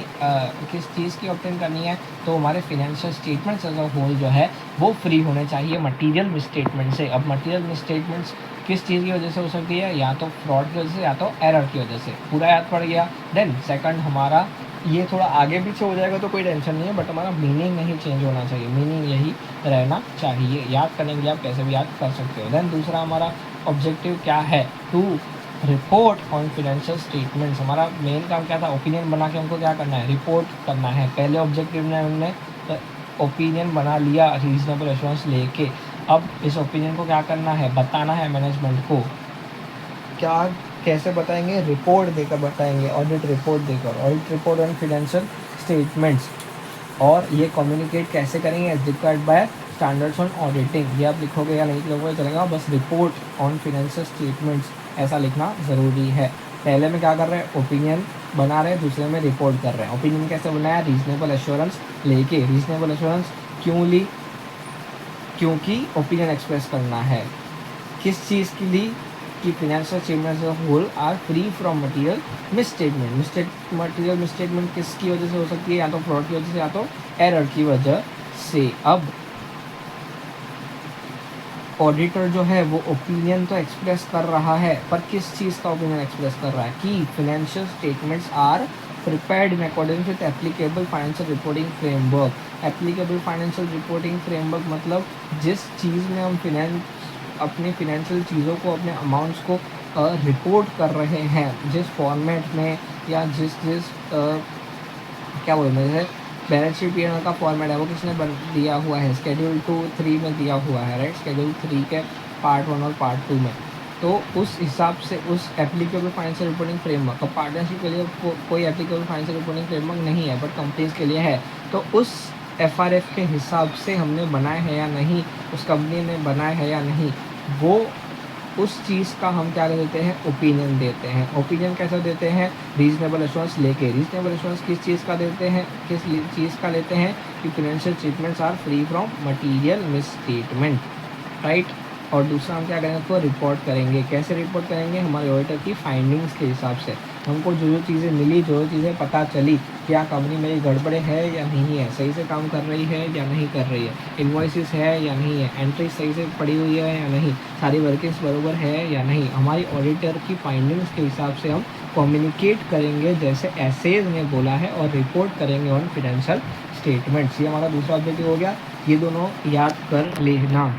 किस चीज़ की ऑब्टेन करनी है, तो हमारे financial statements as a whole जो है वो फ्री होने चाहिए मटीरियल मिसस्टेटमेंट से। अब मटीरियल मिसस्टेटमेंट्स किस चीज़ की वजह से हो सकती है, या तो फ्रॉड की वजह से या तो एरर की वजह से। पूरा याद पड़ गया। देन सेकंड हमारा, ये थोड़ा आगे पीछे हो जाएगा तो कोई टेंशन नहीं है, बट हमारा मीनिंग नहीं चेंज होना चाहिए, मीनिंग यही रहना चाहिए। याद करने के लिए आप कैसे भी याद कर सकते हो। देन दूसरा हमारा ऑब्जेक्टिव क्या है, to report on financial statements. हमारा मेन काम क्या था, ओपिनियन बना के हमको क्या करना है, रिपोर्ट करना है। पहले ऑब्जेक्टिव में हमने ओपिनियन बना लिया रीजनेबल एश्योरेंस लेके। अब इस ओपिनियन को क्या करना है, बताना है मैनेजमेंट को। क्या, कैसे बताएंगे, रिपोर्ट देकर बताएंगे, ऑडिट रिपोर्ट देकर, audit report on financial statements. और ये कम्युनिकेट कैसे करेंगे, as required by standards on auditing. ये आप लिखोगे या नहीं लिखोगे चलेगा, बस रिपोर्ट ऑन फाइनेंशियल स्टेटमेंट्स ऐसा लिखना ज़रूरी है। पहले में क्या कर रहे हैं, ओपिनियन बना रहे हैं, दूसरे में रिपोर्ट कर रहे हैं। ओपिनियन कैसे बनाया, रीजनेबल एश्योरेंस लेके। रीजनेबल एश्योरेंस क्यों ली, क्योंकि ओपिनियन एक्सप्रेस करना है। किस चीज़ की ली, कि financial statements of whole are free from material misstatement. Material misstatement किसकी वजह से हो सकती है, या तो फ्रॉड की वजह से या तो एरर की वजह से। अब ऑडिटर जो है वो ओपिनियन तो एक्सप्रेस कर रहा है, पर किस चीज़ का ओपिनियन एक्सप्रेस कर रहा है, कि financial statements are prepared in according with applicable financial reporting framework. Applicable financial reporting framework मतलब जिस चीज़ में हम अपनी फिनेंशियल चीज़ों को, अपने अमाउंट्स को रिपोर्ट कर रहे हैं, जिस फॉर्मेट में, या जिस क्या बोलते हैं, बैलेंस शीट पी का फॉर्मेट है वो किसने दिया हुआ है, शेड्यूल 2-3 में दिया हुआ है, राइट। शेड्यूल 3 के पार्ट 1 और पार्ट 2 में। तो उस हिसाब से उस एप्लीकेबल फाइनेंशियल रिपोर्टिंग फ्रेमवर्क, अब पार्टनरशिप के लिए कोई एप्लीकेबल फाइनेंशियल रिपोर्टिंग फ्रेमवर्क नहीं है, बट कंपनीज के लिए है। तो उस FRF के हिसाब से हमने बनाए हैं या नहीं, उस कंपनी ने बनाए हैं या नहीं, वो उस चीज़ का हम क्या देते हैं, ओपिनियन देते हैं। ओपिनियन कैसे देते हैं, रीजनेबल एश्योरेंस लेके। रीजनेबल एश्योरेंस किस चीज़ का देते हैं, किस चीज़ का लेते हैं, कि financial statements are free from material misstatement, right. और दूसरा हम क्या करेंगे, तो रिपोर्ट करेंगे। कैसे रिपोर्ट करेंगे, हमारे ऑडिटर की फाइंडिंग्स के हिसाब से। हमको जो चीज़ें मिली, जो चीज़ें पता चली, क्या कंपनी मेरी गड़बड़े है या नहीं है, सही से काम कर रही है या नहीं कर रही है, इन्वॉइसेस है या नहीं है, एंट्री सही से पड़ी हुई है या नहीं, सारी वर्किंग्स बराबर है या नहीं, हमारी ऑडिटर की फाइंडिंग्स के हिसाब से हम कम्युनिकेट करेंगे, जैसे एसेज ने बोला है, और रिपोर्ट करेंगे ऑन फाइनेंशियल स्टेटमेंट्स। ये हमारा दूसरा ऑब्जेक्टिव हो गया। ये दोनों याद कर लेना।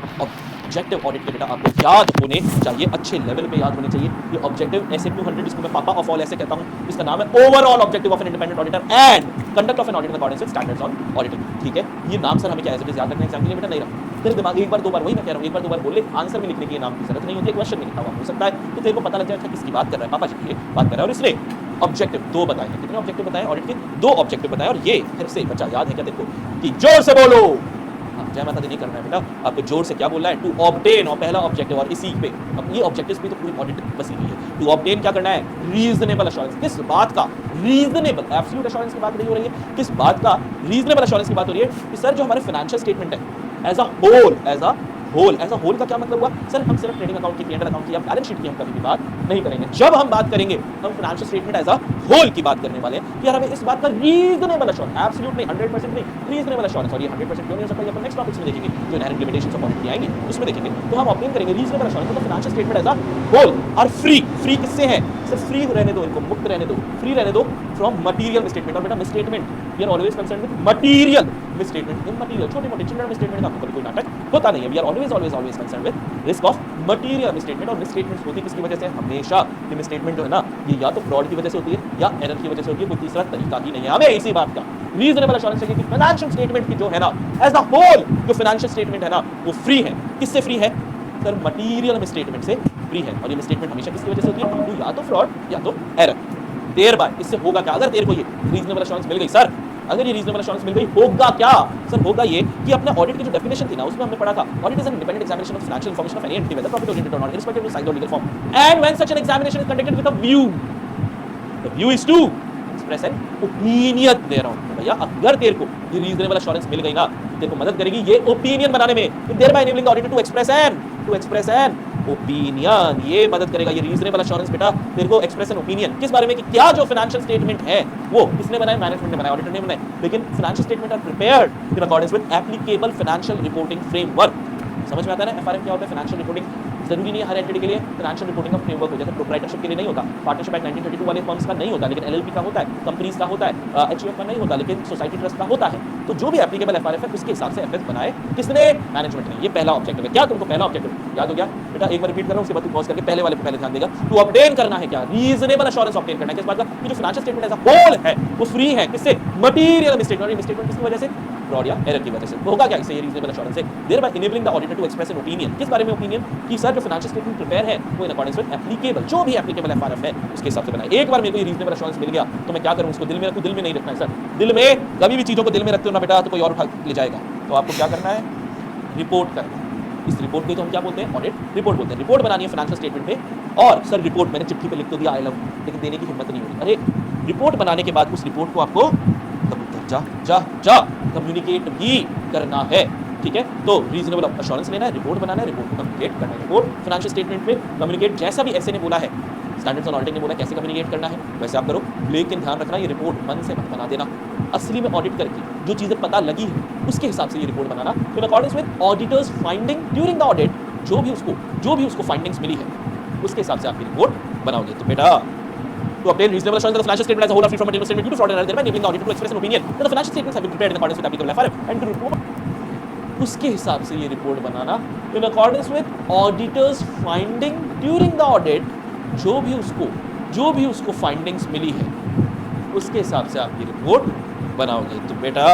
ऑब्जेक्टिव ऑडिट के बेटा आपको याद होने चाहिए, अच्छे लेवल पे याद होने चाहिए। ये ऑब्जेक्टिव SF200, इसको मैं पापा ऑफ ऑल ऐसे कहता हूं, इसका नाम है overall objective of an independent auditor and conduct of an audit in accordance with standards on auditing. ठीक है, ये नाम सर हमें क्या एज इट इज याद रखना एग्जाम के लिए बेटा नहीं रहा, तेरे दिमाग एक बार दो बार, वही मैं कह रहा हूं, एक बार दो बार बोल ले, आंसर में लिखने की नाम की जरूरत नहीं होती है, क्वेश्चन में लिखा हुआ हो सकता है, तो तेरे को पता लग जाएगा किसकी बात कर रहा है, पापा जी की बात कर रहा है। और इसने ऑब्जेक्टिव 2 बताए हैं। कितने ऑब्जेक्टिव बताए ऑडिट के, 2 ऑब्जेक्टिव बताए। और ये फिर से बच्चा याद है क्या देखो, कि जोर से बोलो, जय माता दी नहीं करना है बेटा, आपको जोर से क्या बोलना है, टू ऑब्टेन, और पहला ऑब्जेक्टिव, और इसी पे अब ये ऑब्जेक्टिव्स पे तो पूरी ऑडिट बसी हुई है। टू ऑब्टेन क्या करना है, रीजनेबल एश्योरेंस। किस बात का रीजनेबल, एब्सोल्यूट एश्योरेंस की बात नहीं हो रही है, किस बात का रीजनेबल एश्योरेंस की बात हो रही है, कि सर जो हमारे फाइनेंशियल स्टेटमेंट है as a whole. As a whole का क्या मतलब हुआ सर, हम सिर्फ ट्रेडिंग अकाउंट की, P&L अकाउंट की या बैलेंस शीट की हम कभी भी बात नहीं करेंगे। जब हम बात करेंगे हम financial statement as a whole की बात करने वाले हैं कि यार हमें इस बात का रीजनेबल एश्योरेंस, एब्सोल्यूट नहीं, 100% नहीं, रीजनेबल एश्योरेंस। और ये 100% क्यों नहीं हो सकता, ये अपन नेक्स्ट टॉपिक्स में देखेंगे, जो इनहेरेंट लिमिटेशंस ऑफ ऑडिट आएंगे उसमें देखेंगे। तो हम ऑब्टेन करेंगे रीजनेबल एश्योरेंस, तो financial statement as a whole और फ्री। फ्री किससे है सर? फ्री रहने दो इनको, मुक्त रहने दो, फ्री रहने दो फ्रॉम मटीरियल मिसस्टेटमेंट। और बेटा misstatement, we are always concern with material misstatement. Immaterial छोटे मोटे चिल्ड्रन मिसस्टेटमेंट का कभी कोई नाटक होता नहीं है। We are always always always concern with risk of material misstatement. और मिसस्टेटमेंट्स होती किसकी वजह से? हमेशा ये मिसस्टेटमेंट जो है ना, ये या तो फ्रॉड की वजह से होती है या एरर की वजह से होती है, कोई तीसरा तरीका ही नहीं है। हमें इसी बात का रीजनेबल एश्योरेंस चाहिए कि फाइनेंशियल स्टेटमेंट की जो है ना, एज अ होल जो फाइनेंशियल स्टेटमेंट है ना, वो फ्री है। किससे फ्री है सर? मटीरियल मिसस्टेटमेंट से फ्री है। और ये मिसस्टेटमेंट हमेशा किसकी वजह से होती है? या तो फ्रॉड या तो एरर। देर बाय इससे होगा क्या? अगर तेरे को ये रीजनेबल एश्योरेंस मिल गई सर, अगर ये रीजनेबल एश्योरेंस मिल गई, होगा क्या सर? होगा ये कि अपने ऑडिट की जो डेफिनेशन थी ना, उसमें हमने पढ़ा था audit is an independent examination of financial information of any entity whether profit oriented or not irrespective of size or legal form and when such an examination is conducted with a view, the view is to express an opinion thereon. भैया अगर तेरे को ये reasonable assurance मिल गई ना, तेरे को मदद करेगी ये ओपिनियन बनाने में, thereby enabling the auditor to express an opinion. ये मदद करेगा ये रीजनेबल एश्योरेंस बेटा तेरे को एक्सप्रेस एन ओपिनियन। किस बारे में? कि क्या जो फाइनेंशियल स्टेटमेंट है वो किसने बनाया? मैनेजमेंट ने बनाया, ऑडिटर ने बनाया। लेकिन financial statement are prepared in accordance with applicable financial reporting framework. समझ में आता है ना? एफआरएफ क्या होता है? फाइनेंशियल रिपोर्टिंग जरूरी नहीं है हर एंटिटी के लिए फाइनेंशियल रिपोर्टिंग का फ्रेमवर्क हो। जैसे प्रोप्राइटरशिप के लिए नहीं होता, पार्टनरशिप एक्ट 1932 वाले फर्म्स का नहीं होता, लेकिन एलएलपी का होता है, कंपनीज का होता है, एचयूएफ का नहीं होता, लेकिन सोसाइटी ट्रस्ट का होता है। तो जो भी एप्लीकेबल एफआरएफ है उसके हिसाब से एफएफ बनाए किसने? मैनेजमेंट ने। ये पहला ऑब्जेक्टिव है। क्या तुमको पहला ऑब्जेक्टिव याद हो गया बेटा? एक बार रिपीट कर रहा हूं, उसके बाद तू पॉज करके पहले वाले पे पहले ध्यान देगा। टू ऑब्टेन करना है क्या? रीजनेबल एश्योरेंस ऑब्टेन करना है। किस बात का? कि जो financial statement as a whole है वो फ्री है। किससे? Material misstatement. मिसस्टेटमेंट किसकी वजह से? फ्रॉड या एरर की वजह से। तो होगा क्या इससे? ये रीजनेबल एश्योरेंस है thereby enabling the auditor to express an opinion. किस बारे में ओपिनियन? कि सर जो फाइनेंशियल स्टेटमेंट प्रिपेयर है वो इन अकॉर्डेंस विद एप्लीकेबल, जो भी एप्लीकेबल एफआरएफ है उसके हिसाब से बनाए। एक बार मेरे को ये रीजनेबल एश्योरेंस मिल गया तो मैं क्या करूं? इसको दिल में रखूं? दिल में नहीं रखना है सर। दिल में कभी भी चीजों को दिल में रखते हो ना बेटा तो कोई और उठा ले जाएगा। तो आपको क्या करना है? रिपोर्ट करना है। इस रिपोर्ट को तो हम क्या बोलते हैं? ऑडिट रिपोर्ट बोलते हैं। रिपोर्ट बनानी है फाइनेंशियल स्टेटमेंट पे। और सर रिपोर्ट मैंने चिट्ठी पे लिख तो दिया आई लव, लेकिन देने की हिम्मत नहीं हो रही। अरे रिपोर्ट बनाने के बाद उस रिपोर्ट को आपको जा जा जा कम्युनिकेट भी करना है। ठीक है, तो रीजनेबल एश्योरेंस लेना है, रिपोर्ट बनाना है, रिपोर्ट को कम्युनिकेट करना है। रिपोर्ट फाइनेंशियल स्टेटमेंट में कम्युनिकेट जैसा भी ऐसे ने बोला है, स्टैंडर्ड्स ऑन ऑडिटिंग ने बोला कैसे कम्युनिकेट करना है वैसे आप करो। लेकिन ध्यान रखना ये रिपोर्ट मन से मत बना देना। असली में ऑडिट करके जो चीज़ें पता लगी है उसके हिसाब से ये report banana in accordance with auditors finding during the audit. जो भी उसको फाइंडिंग्स मिली है उसके हिसाब से आपकी रिपोर्ट बनाओगे। तो बेटा to obtain reasonable assurance that the financial statement as a whole are free from material statement due to fraud and error, thereby enabling the auditor to express an opinion that the financial statements have been prepared in accordance with applicable FRF and to report उसके हिसाब से ये report banana in accordance with auditors finding during the audit। जो भी उसको findings मिली है उसके हिसाब से आप ये रिपोर्ट बनाओगे। तो बेटा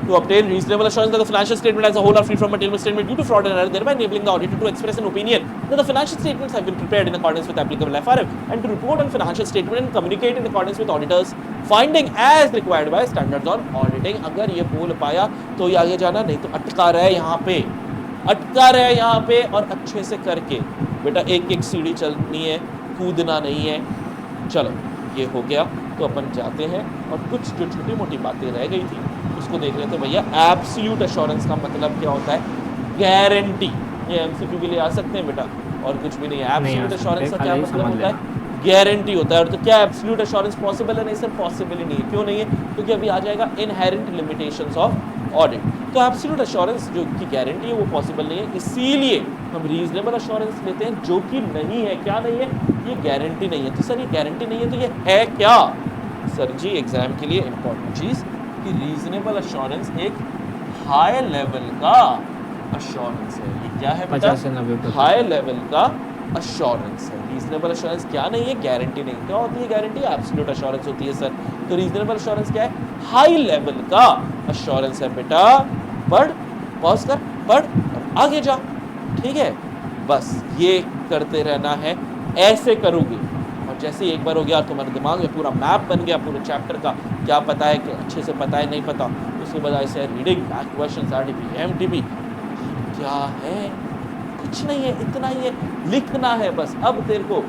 to obtain reasonable assurance that the financial statement as a whole are free from material misstatement due to fraud and error, thereby enabling the auditor to express an opinion that the financial statements have been prepared in accordance with applicable FRF and to report on financial statement and communicate in accordance with auditors finding as required by standards on auditing। अगर ये बोल पाया तो ये आगे जाना, नहीं तो अटका रहे यहाँ पे और अच्छे से करके बेटा एक एक सीढ़ी चलनी है, कूदना नहीं है। चलो ये हो गया, तो अपन जाते हैं और कुछ जो छोटी मोटी बातें रह गई थी उसको देख लेते हैं। भैया एब्सोल्यूट एश्योरेंस का मतलब क्या होता है? गारंटी। ये एमसीक्यू के लिए आ सकते हैं बेटा, और कुछ भी नहीं है। एब्सोल्यूट एश्योरेंस का क्या मतलब होता है? गारंटी होता है। और तो क्या एब्सोल्यूट एश्योरेंस पॉसिबल है? नहीं सर, पॉसिबल ही नहीं है। क्यों नहीं है? क्योंकि अभी आ जाएगा इनहेरेंट लिमिटेशंस ऑफ ऑडिट। तो एब्सोल्यूट एश्योरेंस जो की गारंटी है वो पॉसिबल नहीं है, इसीलिए हम रीजनेबल एश्योरेंस लेते हैं जो कि नहीं है। क्या नहीं है? ये गारंटी नहीं है। तो सर ये गारंटी नहीं है तो ये है क्या? सर जी एग्जाम के लिए इंपॉर्टेंट चीज़ कि रीजनेबल एश्योरेंस एक हाई लेवल का एश्योरेंस है। ये क्या है बेटा? हाई लेवल का एश्योरेंस है। रीजनेबल एश्योरेंस क्या नहीं है? गारंटी नहीं। क्या होती है गारंटी? एब्सोल्यूट एश्योरेंस होती है सर। तो रीजनेबल एश्योरेंस क्या है? हाई लेवल का एश्योरेंस है बेटा। पढ़, पॉज कर, पढ़ और आगे जा। ठीक है, बस ये करते रहना है। ऐसे करोगे और जैसे ही एक बार हो गया तुम्हारे दिमाग में पूरा मैप बन गया पूरे चैप्टर का, क्या पता है कि अच्छे से पता है नहीं पता, उसके बाद ऐसे reading back questions RDP MTP क्या है? कुछ नहीं है, इतना ही है, लिखना है बस। अब तेरे को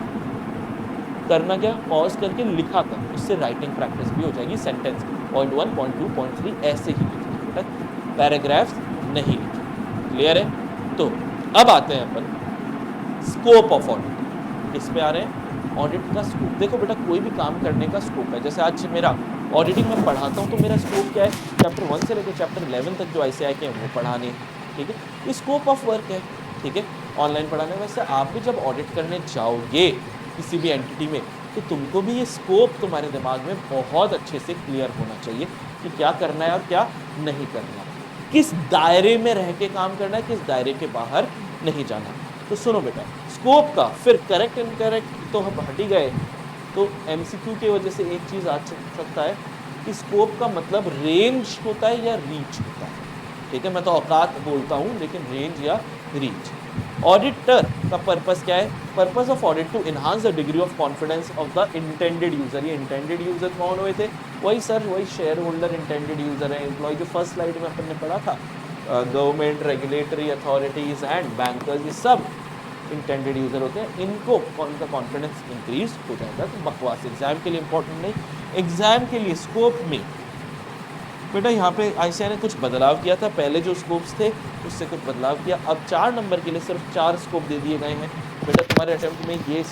करना क्या? पॉज करके लिखा कर, उससे राइटिंग प्रैक्टिस भी हो जाएगी। सेंटेंस पॉइंट 1, पॉइंट 2, पॉइंट 3 ऐसे ही लिखिए बेटा, पैराग्राफ्स नहीं लिखिए। क्लियर है? तो अब आते हैं अपन स्कोप ऑफ ऑडिट। इस पे आ रहे हैं ऑडिट का स्कोप। देखो बेटा, कोई भी काम करने का स्कोप है। जैसे आज मेरा ऑडिटिंग में पढ़ाता हूँ तो मेरा स्कोप क्या है, चैप्टर 1 से लेकर चैप्टर 11 तक जो ICAI के हैं वो पढ़ाने, ठीक है, ये स्कोप ऑफ वर्क है, ठीक है, ऑनलाइन पढ़ाने। वैसे आप भी जब ऑडिट करने जाओगे किसी भी एंटिटी में तो तुमको भी ये स्कोप तुम्हारे दिमाग में बहुत अच्छे से क्लियर होना चाहिए कि क्या करना है और क्या नहीं करना, किस दायरे में रह के काम करना है, किस दायरे के बाहर नहीं जाना। तो सुनो बेटा, स्कोप का फिर करेक्ट इनकरेक्ट तो हम हट ही गए, तो MCQ की वजह से एक चीज़ आ सकता है कि स्कोप का मतलब रेंज होता है या रीच होता है, ठीक है, मैं तो औकात बोलता हूँ लेकिन रेंज या रीच। ऑडिटर का पर्पस क्या है? Purpose of audit to enhance the degree of confidence of the intended user. ये इंटेंडेड यूजर कौन हुए थे? वही सर, वही शेयर होल्डर इंटेंडेड यूजर है, एम्प्लॉय, जो फर्स्ट स्लाइड में अपन ने पढ़ा था, government, regulatory authorities and bankers, ये सब इंटेंडेड यूजर होते हैं। इनको उनका कॉन्फिडेंस इंक्रीज हो जाएगा। तो बकवास एग्जाम के लिए इंपॉर्टेंट नहीं, एग्जाम के लिए स्कोप में बेटा यहाँ पे ICAI ने कुछ बदलाव किया था। पहले जो स्कोप्स थे उससे कुछ बदलाव किया। अब 4 नंबर के लिए सिर्फ 4 स्कोप दे दिए गए हैं। बेटा तुम्हारे अटेम्प्ट में ये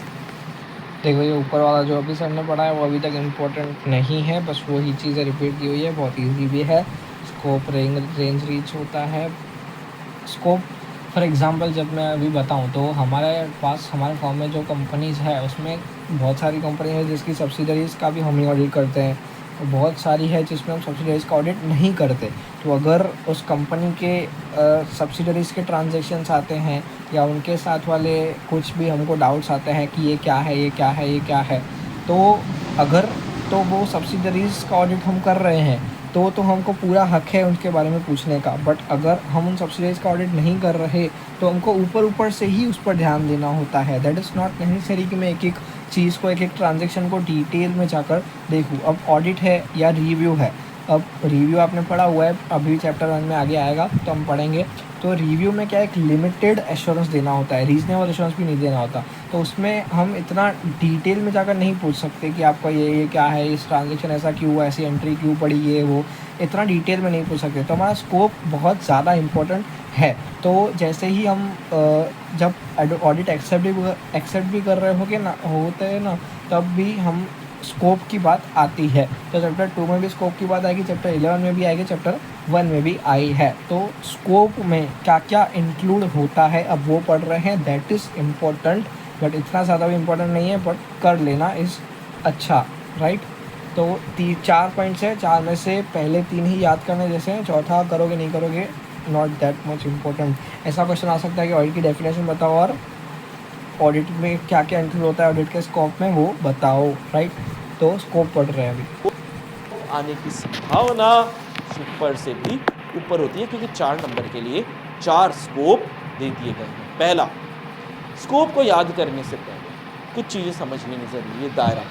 देखो, ये ऊपर वाला जो अभी सर ने पढ़ा है वो अभी तक इम्पोर्टेंट नहीं है, बस वही चीज़ें रिपीट की हुई है, बहुत इजी भी है। स्कोप, रेंज रीच होता है। स्कोप फॉर एग्जांपल जब मैं अभी बताऊं तो हमारे पास, हमारे फॉर्म में जो कंपनीज़ है उसमें बहुत सारी कंपनी है जिसकी सब्सिडरीज़ का भी हम ही ऑडिट करते हैं, और बहुत सारी है जिसमें हम सब्सिडरीज़ का ऑडिट नहीं करते। तो अगर उस कंपनी के सब्सिडरीज़ के ट्रांजैक्शंस आते हैं या उनके साथ वाले कुछ भी हमको डाउट्स आते हैं कि ये क्या है, ये क्या है, ये क्या है, तो अगर तो वो सब्सिडरीज़ का ऑडिट हम कर रहे हैं तो हमको पूरा हक है उनके बारे में पूछने का। बट अगर हम उन सब्सिडीज़ का ऑडिट नहीं कर रहे तो हमको ऊपर से ही उस पर ध्यान देना होता है। दैट इज़ नॉट नेसेसरी कि मैं एक एक चीज़ को, एक एक ट्रांजेक्शन को डिटेल में जाकर देखूँ। अब ऑडिट है या रिव्यू है, अब रिव्यू आपने पढ़ा हुआ है, अभी चैप्टर 1 में आगे आएगा तो हम पढ़ेंगे। तो रिव्यू में क्या, एक लिमिटेड एश्योरेंस देना होता है, रीजनेबल एश्योरेंस भी नहीं देना होता। तो उसमें हम इतना डिटेल में जाकर नहीं पूछ सकते कि आपका ये क्या है, इस ट्रांजेक्शन ऐसा क्यों हुआ, ऐसी एंट्री क्यों पड़ी, ये वो, इतना डिटेल में नहीं पूछ सकते। तो हमारा स्कोप बहुत ज़्यादा इम्पोर्टेंट है। तो जैसे ही हम जब ऑडिट एक्सेप्ट भी कर रहे होते हैं ना, तब भी हम स्कोप की बात आती है। तो चैप्टर 2 में भी स्कोप की बात आएगी, चैप्टर 11 में भी आएगी, चैप्टर 1 में भी आई है। तो स्कोप में क्या क्या इंक्लूड होता है अब वो पढ़ रहे हैं, दैट इज़ इम्पोर्टेंट, बट इतना ज़्यादा भी इम्पोर्टेंट नहीं है, बट कर लेना इज़ अच्छा, राइट। तो 4 पॉइंट्स है, 4 में से पहले 3 ही याद करने जैसे हैं, चौथा करोगे नहीं करोगे, नॉट दैट मच इम्पोर्टेंट। ऐसा क्वेश्चन आ सकता है कि ऑडिट की डेफिनेशन बताओ और ऑडिट में क्या क्या इंक्लूड होता है ऑडिट के स्कोप में वो बताओ, राइट। तो स्कोप पढ़ रहे हैं अभी। आने की संभावना सुपर से भी ऊपर होती है, क्योंकि 4 नंबर के लिए 4 स्कोप दे दिए गए हैं। पहला, स्कोप को याद करने से पहले कुछ चीज़ें समझ लेनी जरूरी है। दायरा,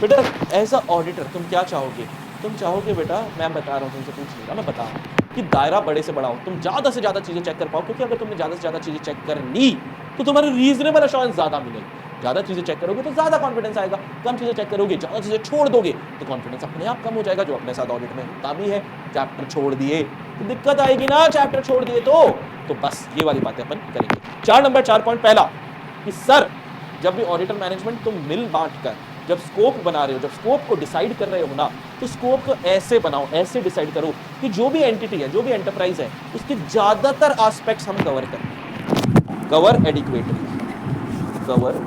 बेटा एज अ ऑडिटर तुम क्या चाहोगे? तुम चाहोगे बेटा, मैं बता रहा हूँ, तुमसे पूछ नहीं रहा, मैं बता रहा हूँ कि दायरा बड़े से बड़ा हो, तुम ज़्यादा से ज़्यादा चीज़ें चेक कर पाओ। क्योंकि अगर तुमने ज़्यादा से ज़्यादा चीज़ें चेक कर ली तो तुम्हारी रीजनेबल एश्योरेंस ज़्यादा मिलेगी। ज़्यादा चीज़ें चेक करोगे तो ज़्यादा कॉन्फिडेंस आएगा, कम चीज़ें चेक करोगे, ज़्यादा चीज़ें छोड़ दोगे तो कॉन्फिडेंस अपने आप कम हो जाएगा, जो अपने साथ ऑडिट में होता भी है। चैप्टर छोड़ दिए तो दिक्कत आएगी ना, चैप्टर छोड़ दिए तो बस ये वाली बातें अपन करेंगे। 4 नंबर 4 पॉइंट, पहला कि सर जब भी ऑडिटर मैनेजमेंट तुम मिल बांट कर जब स्कोप बना रहे हो, जब स्कोप को डिसाइड कर रहे हो ना, तो स्कोप को ऐसे बनाओ, ऐसे डिसाइड करो कि जो भी एंटिटी है, जो भी एंटरप्राइज है, उसके ज़्यादातर एस्पेक्ट्स हम कवर करें। Cover adequately, cover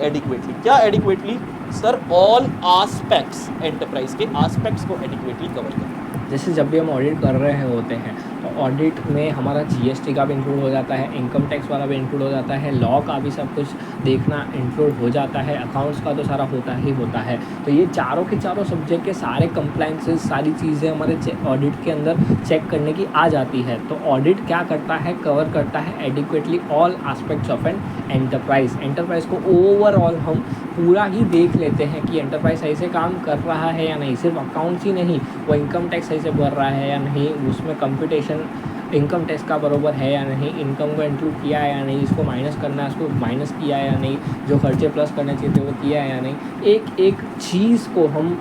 adequately. क्या adequately? Sir all aspects, enterprise के एस्पेक्ट्स को एडिक्वेटली कवर करें। जैसे जब भी हम ऑडिट कर रहे होते हैं तो ऑडिट में हमारा GST का भी इंक्लूड हो जाता है, इनकम टैक्स वाला भी इंक्लूड हो जाता है, लॉ का भी सब कुछ देखना इंक्लूड हो जाता है, अकाउंट्स का तो सारा होता ही होता है। तो ये चारों के चारों सब्जेक्ट के सारे कंप्लाइंसेस, सारी चीज़ें हमारे ऑडिट के अंदर चेक करने की आ जाती है। तो ऑडिट क्या करता है, कवर करता है adequately all aspects of an enterprise. Enterprise को ओवरऑल हम पूरा ही देख लेते हैं कि एंटरप्राइज सही से काम कर रहा है या नहीं। सिर्फ अकाउंट्स ही नहीं, वो इनकम टैक्स सही से भर रहा है या नहीं, उसमें कंप्यूटेशन इनकम टैक्स का बरोबर है या नहीं, इनकम को इंक्लूड किया है या नहीं, इसको माइनस करना है उसको माइनस किया है या नहीं, जो खर्चे प्लस करने चाहिए थे वो किया है या नहीं। एक एक चीज़ को हम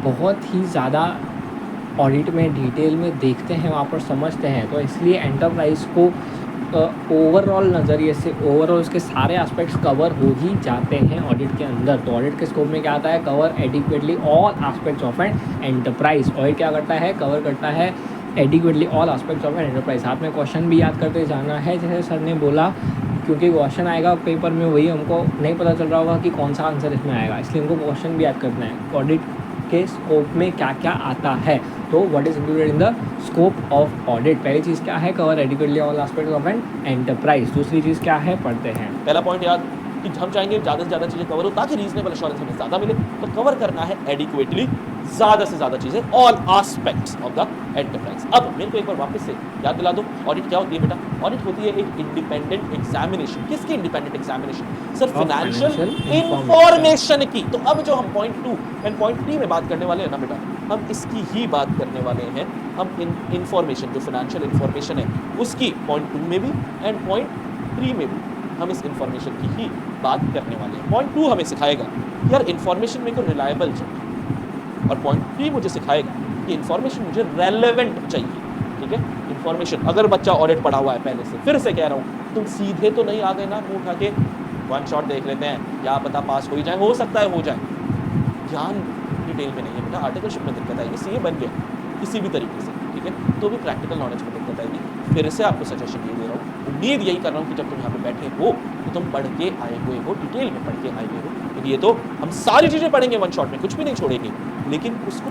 बहुत ही ज़्यादा ऑडिट में डिटेल में देखते हैं, वहाँ पर समझते हैं। तो इसलिए एंटरप्राइज़ को ओवरऑल नज़रिए से ओवरऑल उसके सारे एस्पेक्ट्स कवर हो ही जाते हैं ऑडिट के अंदर। तो ऑडिट के स्कोप में क्या आता है, cover adequately all aspects of an enterprise. Audit क्या करता है, कवर करता है adequately all aspects of an enterprise. साथ में क्वेश्चन भी याद करते जाना है, जैसे सर ने बोला, क्योंकि क्वेश्चन आएगा पेपर में, वही हमको नहीं पता चल रहा होगा कि कौन सा आंसर इसमें आएगा, इसलिए हमको क्वेश्चन भी याद करना है ऑडिट के स्कोप में क्या क्या आता है। तो what is included in the scope of audit, पहली चीज़ क्या है, cover adequately all aspects of an enterprise. दूसरी चीज़ क्या है, पढ़ते हैं। पहला पॉइंट याद कि हम चाहेंगे ज़्यादा से ज़्यादा चीज़ें कवर हो ताकि रीजनेबल एश्योरेंस हमें ज़्यादा मिले। तो कवर करना है एडिक्वेटली ज़्यादा से ज़्यादा चीज़ें, all aspects of the enterprise. अब मेरे को एक बार वापस से याद दिला दो, ऑडिट क्या होती है बेटा? ऑडिट होती है एक इंडिपेंडेंट एग्जामिनेशन। किसकी independent examination? Sir financial information की। तो अब जो हम पॉइंट 2 एंड पॉइंट 3 में बात करने वाले हैं ना बेटा, हम इसकी ही बात करने वाले हैं। हम इंफॉर्मेशन जो फाइनेंशियल इंफॉर्मेशन है उसकी पॉइंट 2 में भी एंड पॉइंट 3 में भी हम इस इंफॉर्मेशन की ही बात करने वाले हैं। पॉइंट 2 हमें सिखाएगा यार इंफॉर्मेशन मेरे को रिलायबल चाहिए, और पॉइंट 3 मुझे सिखाएगा कि इंफॉर्मेशन मुझे रेलेवेंट चाहिए। ठीक है, इंफॉर्मेशन, अगर बच्चा ऑडिट पढ़ा हुआ है पहले से, फिर से कह रहा हूँ, तुम सीधे तो नहीं आ गए ना मुंह उठा के वन शॉट देख लेते हैं, क्या पता पास हो ही जाए, हो सकता है हो जाए, ज्ञान डिटेल में नहीं है बेटा। आर्टिकलशिप में दिक्कत आएगी, सीए बन गया किसी भी तरीके से, ठीक है, तो भी प्रैक्टिकल नॉलेज में दिक्कत आएगी। फिर से आपको सजेशन ये दे रहा हूँ, उम्मीद यही कर रहा हूँ कि जब तुम यहाँ पे बैठे हो तो तुम पढ़ के आए हुए हो, डिटेल में पढ़ के आए हुए हो, क्योंकि ये तो हम सारी चीज़ें पढ़ेंगे वन शॉट में, कुछ भी नहीं छोड़ेंगे, लेकिन उसको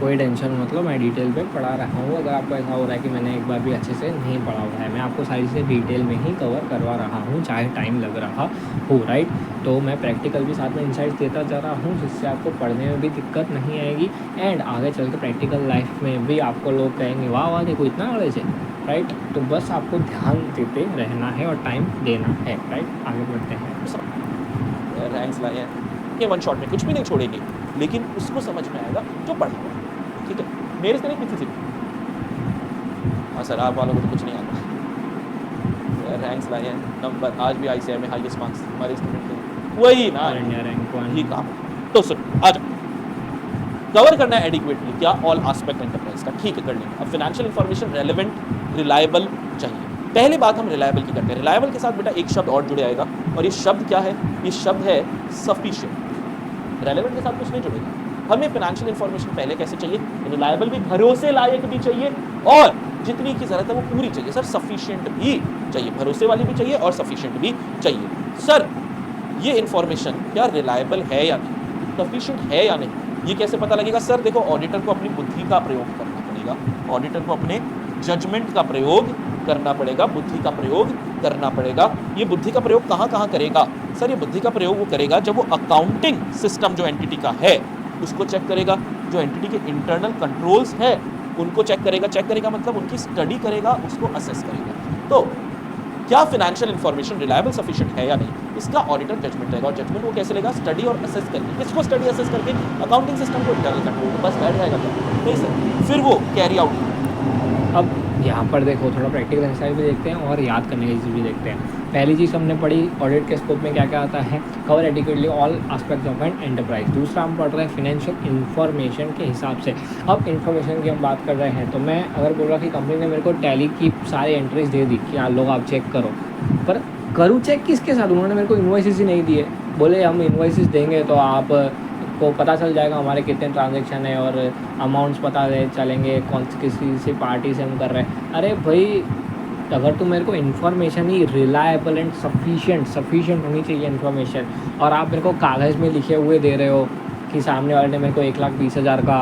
कोई टेंशन मतलब मैं डिटेल पे पढ़ा रहा हूँ। अगर आपको ऐसा हो रहा है कि मैंने एक बार भी अच्छे से नहीं पढ़ा हुआ है, मैं आपको सारी चीज़ें डिटेल में ही कवर करवा रहा हूँ, चाहे टाइम लग रहा हो, राइट। तो मैं प्रैक्टिकल भी साथ में इंसाइट्स देता जा रहा हूँ, जिससे आपको पढ़ने में भी दिक्कत नहीं आएगी, एंड आगे चल के प्रैक्टिकल लाइफ में भी आपको लोग कहेंगे वाह वाह देखो इतना नॉलेज है, राइट। तो बस आपको ध्यान देते रहना है और टाइम देना है, राइट। आगे बढ़ते हैं। रैंक्स लाए हैं, ये वन शॉट में कुछ भी नहीं छोड़ेंगे, लेकिन उसको समझ में आएगा जो पढ़ा हुआ है, ठीक है। मेरे से नहीं, किसी से भी। हाँ सर, आप वालों को तो कुछ नहीं आता। रैंक्स लाए हैं, नंबर, आज भी आईसीआई में हाईएस्ट मार्क्स हमारे स्टूडेंट के, वही ना इंडिया रैंक 1 ही काम। तो सुन, आ जाओ, कवर करना है एडिक्वेटली क्या, ऑल एस्पेक्ट एंटरप्राइज का, ठीक है, कर लेंगे। अब फाइनेंशियल इंफॉर्मेशन रेलेवेंट, रिलायबल चाहिए। पहली बात हम रिलायबल की करते हैं। रिलायबल के साथ बेटा एक शब्द और जुड़े आएगा, और ये शब्द क्या है? ये शब्द है सफिशिएंट। रेलेवेंट के साथ कुछ नहीं जुड़ेगा। हमें फाइनेंशियल इंफॉर्मेशन पहले कैसे चाहिए? रिलायबल भी, भरोसे लायक भी चाहिए, और जितनी की जरूरत है वो पूरी चाहिए। सर सफिशिएंट भी चाहिए, भरोसे वाली भी चाहिए और सफिशिएंट भी चाहिए। सर ये इंफॉर्मेशन क्या रिलायबल है या नहीं, सफिशिएंट है या नहीं, ये कैसे पता लगेगा? सर देखो, ऑडिटर को अपनी बुद्धि का प्रयोग करना पड़ेगा, ऑडिटर को अपने जजमेंट का प्रयोग करना पड़ेगा, बुद्धि का प्रयोग करना पड़ेगा। ये बुद्धि का प्रयोग कहाँ कहाँ करेगा? सर ये बुद्धि का प्रयोग वो करेगा जब वो अकाउंटिंग सिस्टम जो एंटिटी का है उसको चेक करेगा, जो एंटिटी के इंटरनल कंट्रोल्स है उनको चेक करेगा। चेक करेगा मतलब उनकी स्टडी करेगा, उसको असेस करेगा। तो क्या फाइनेंशियल इंफॉर्मेशन रिलायबल सफिशिएंट है या नहीं, इसका ऑडिटर जजमेंट रहेगा। और जजमेंट वो कैसे लेगा? स्टडी और असेस करके। किसको स्टडी असेस करके? अकाउंटिंग सिस्टम को, इंटरनल कंट्रोल को। बस बैठ जाएगा क्या? नहीं सर, फिर वो कैरी आउट। अब यहाँ पर देखो, थोड़ा प्रैक्टिकल एक्सरसाइज भी देखते हैं और याद करने की चीज़ भी देखते हैं। पहली चीज़ हमने पढ़ी, ऑडिट के स्कोप में क्या क्या आता है, cover adequately all aspects of an enterprise. दूसरा हम पढ़ रहे हैं फाइनेंशियल इंफॉर्मेशन के हिसाब से। अब इन्फॉर्मेशन की हम बात कर रहे हैं, तो मैं अगर बोल रहा कि कंपनी ने मेरे को टैली की सारी एंट्रीज दे दी कि हाँ लोग आप चेक करो, पर करूँ चेक किसके साथ? उन्होंने मेरे को इन्वॉइसेस ही नहीं दिए। बोले हम इन्वॉइसेस देंगे तो आप को पता चल जाएगा हमारे कितने ट्रांजैक्शन है और अमाउंट्स पता चलेंगे कौन किसी सी पार्टी से हम कर रहे हैं। अरे भाई, अगर तुम मेरे को information he reliable and sufficient होनी चाहिए इन्फॉर्मेशन, और आप मेरे को कागज़ में लिखे हुए दे रहे हो कि सामने वाले ने मेरे को 1,20,000 का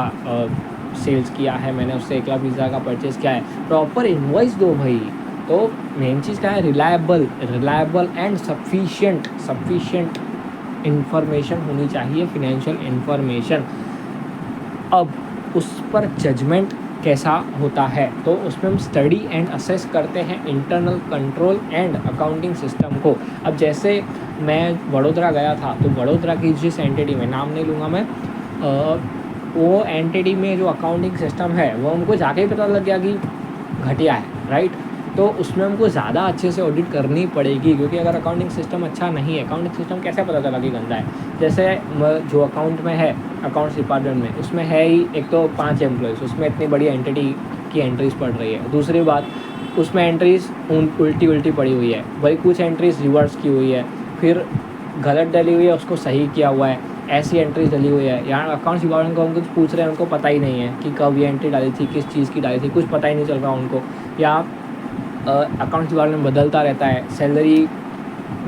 सेल्स किया है, मैंने उससे 1,20,000 का परचेज़ किया है, प्रॉपर इन्वॉइस दो भाई। तो मेन चीज़ क्या है? रिलायबल एंड सफिशिएंट इंफॉर्मेशन होनी चाहिए, फाइनेंशियल इंफॉर्मेशन। अब उस पर जजमेंट कैसा होता है? तो उसमें हम स्टडी एंड असेस करते हैं internal control and accounting system को। अब जैसे मैं वडोदरा गया था, तो वडोदरा की जिस एंटिटी में, नाम नहीं लूँगा मैं, वो एंटिटी में जो अकाउंटिंग सिस्टम है वो उनको जाके ही पता लग गया कि घटिया है, राइट। तो उसमें हमको ज़्यादा अच्छे से ऑडिट करनी पड़ेगी, क्योंकि अगर अकाउंटिंग सिस्टम अच्छा नहीं है, अकाउंटिंग सिस्टम कैसे पता चला कि गंदा है। जैसे जो अकाउंट में है, अकाउंट्स डिपार्टमेंट में, उसमें है ही एक तो 5 एम्प्लॉयज़, उसमें इतनी बड़ी एंटिटी की एंट्रीज़ पड़ रही है। दूसरी बात, उसमें एंट्रीज़ उल्टी पड़ी हुई है, वही कुछ एंट्रीज़ रिवर्स की हुई है, फिर गलत डली हुई है, उसको सही किया हुआ है, ऐसी एंट्रीज डली हुई है। यहाँ अकाउंट्स डिपार्टमेंट को हम कुछ पूछ रहे हैं, उनको पता ही नहीं है कि कब ये एंट्री डाली थी, किस चीज़ की डाली थी, कुछ पता ही नहीं चल रहा उनको। या अकाउंट्स डिपार्टमेंट बदलता रहता है, सैलरी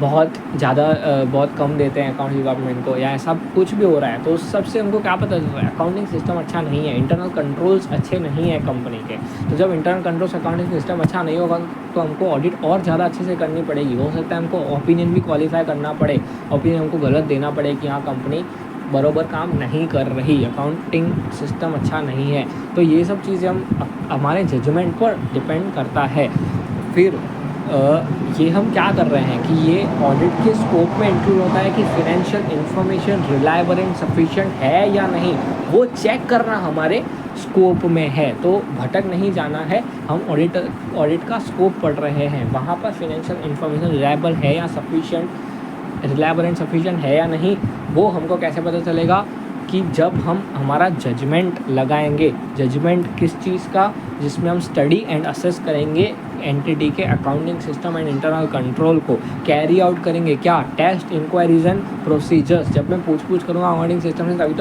बहुत ज़्यादा बहुत कम देते हैं अकाउंट्स डिपार्टमेंट को, या ऐसा कुछ भी हो रहा है। तो उस सब से हमको क्या पता चल रहा है, अकाउंटिंग सिस्टम अच्छा नहीं है, इंटरनल कंट्रोल्स अच्छे नहीं है कंपनी के। तो जब इंटरनल कंट्रोल्स अकाउंटिंग सिस्टम अच्छा नहीं होगा तो हमको ऑडिट और ज़्यादा अच्छे से करनी पड़ेगी। हो सकता है हमको ओपिनियन भी क्वालिफाई करना पड़े, ओपिनियन हमको गलत देना पड़े कि हाँ कंपनी बरोबर काम नहीं कर रही, अकाउंटिंग सिस्टम अच्छा नहीं है। तो ये सब चीज़ें हमारे जजमेंट पर डिपेंड करता है। फिर ये हम क्या कर रहे हैं कि ये ऑडिट के स्कोप में इंक्लूड होता है कि financial information reliable and sufficient है या नहीं, वो चेक करना हमारे स्कोप में है। तो भटक नहीं जाना है, हम ऑडिट का स्कोप पढ़ रहे हैं, वहाँ पर फाइनेंशियल इंफॉर्मेशन रिलायबल है या रिलायबल एंड सफिशिएंट है या नहीं, वो हमको कैसे पता चलेगा कि जब हम हमारा जजमेंट लगाएंगे। जजमेंट किस चीज़ का, जिसमें हम स्टडी एंड असेस करेंगे एंटिटी के accounting system and internal control को, कैरी आउट करेंगे क्या, टेस्ट, इंक्वायरीज एंड प्रोसीजर्स। जब मैं पूछ करूँगा अकाउंटिंग सिस्टम से, तभी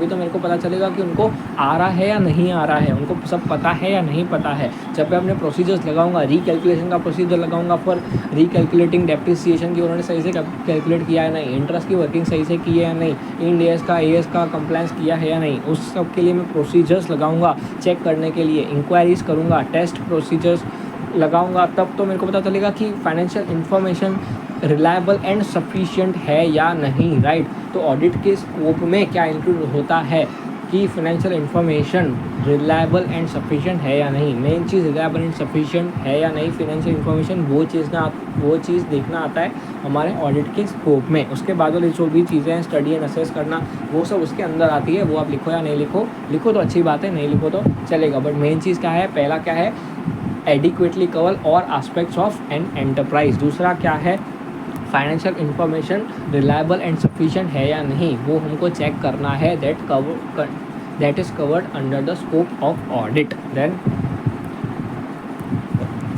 तो मेरे को पता चलेगा कि उनको आ रहा है या नहीं आ रहा है, उनको सब पता है या नहीं पता है। जब मैं अपने प्रोसीजर्स लगाऊंगा, रिकैलकुलेशन का प्रोसीजर लगाऊंगा फॉर रिकैलकुलेटिंग डेप्रिसिएशन की, उन्होंने सही से कैलकुलेट किया है नहीं, इंटरेस्ट की वर्किंग सही से की है या नहीं, इंड एस का कंप्लायंस किया है या नहीं, उस सब के लिए मैं प्रोसीजर्स लगाऊंगा चेक करने के लिए, इंक्वायरीज करूंगा, टेस्ट प्रोसीजर्स लगाऊंगा। तब तो मेरे को पता चलेगा कि financial information reliable and sufficient है या नहीं, राइट। तो ऑडिट के स्कोप में क्या इंक्लूड होता है कि financial information reliable and sufficient है या नहीं। Main cheese reliable and sufficient है या नहीं फाइनेंशियल इंफॉर्मेशन, वो चीज़ देखना आता है हमारे ऑडिट के स्कोप में। उसके बाद वाली जो भी चीज़ें हैं, स्टडी एंड असेस करना, वो सब उसके अंदर आती है। वो आप लिखो या नहीं लिखो तो अच्छी बात है, नहीं लिखो तो चलेगा। बट मेन चीज़ क्या है, पहला क्या है, एडिक्वेटली कवर और एस्पेक्ट्स ऑफ एन एंटरप्राइज। दूसरा क्या है, financial information reliable and sufficient है या नहीं, वो हमको चेक करना है। That is covered under the scope of audit. Then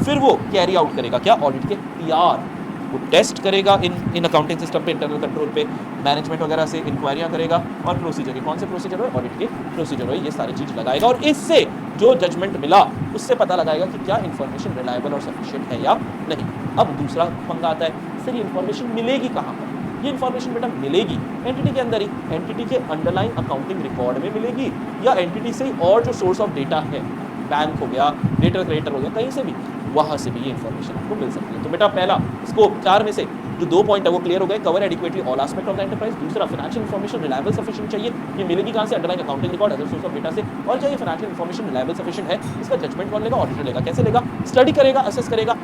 फिर वो कैरी आउट करेगा क्या, ऑडिट के पीआर, वो टेस्ट करेगा इन अकाउंटिंग सिस्टम पे, इंटरनल कंट्रोल पे, मैनेजमेंट वगैरह से इंक्वायरियाँ करेगा, और प्रोसीजर, कौन से प्रोसीजर है, ऑडिट के प्रोसीजर है, ये सारी चीज़ लगाएगा। और इससे जो जजमेंट मिला उससे पता लगाएगा कि क्या इन्फॉर्मेशन रिलायबल और सफिशिएंट है या नहीं। अब दूसरा पंगा आता है, सर ये इन्फॉर्मेशन मिलेगी कहाँ पर? ये इन्फॉर्मेशन बेटा मिलेगी एंटिटी के अंदर ही, एंटिटी के अंडरलाइन अकाउंटिंग रिकॉर्ड में मिलेगी, या एंटिटी से और जो सोर्स ऑफ डेटा है, बैंक हो गया, डेटर क्रेडिटर हो गया, कहीं से भी, वहाँ से भी ये इन्फॉर्मेशन आपको मिल सकती है। तो बेटा पहला स्कोप 4 में से जो 2 पॉइंट है वो क्लियर हो गए, cover adequately all aspect of the enterprise. दूसरा, फाइनेंशियल इन्फॉर्मेशन रिलायबल सफिशिएंट चाहिए, ये मिलेगी कहाँ से, underline accounting record, other source of data से। और चाहिए फाइनेंशियल इन्फॉर्मेशन रिलायबल सफिशिएंट है, इसका जजमेंट कौन लेगा, ऑडिटर लेगा। कैसे लेगा, स्टडी करेगा, असेस करेगा,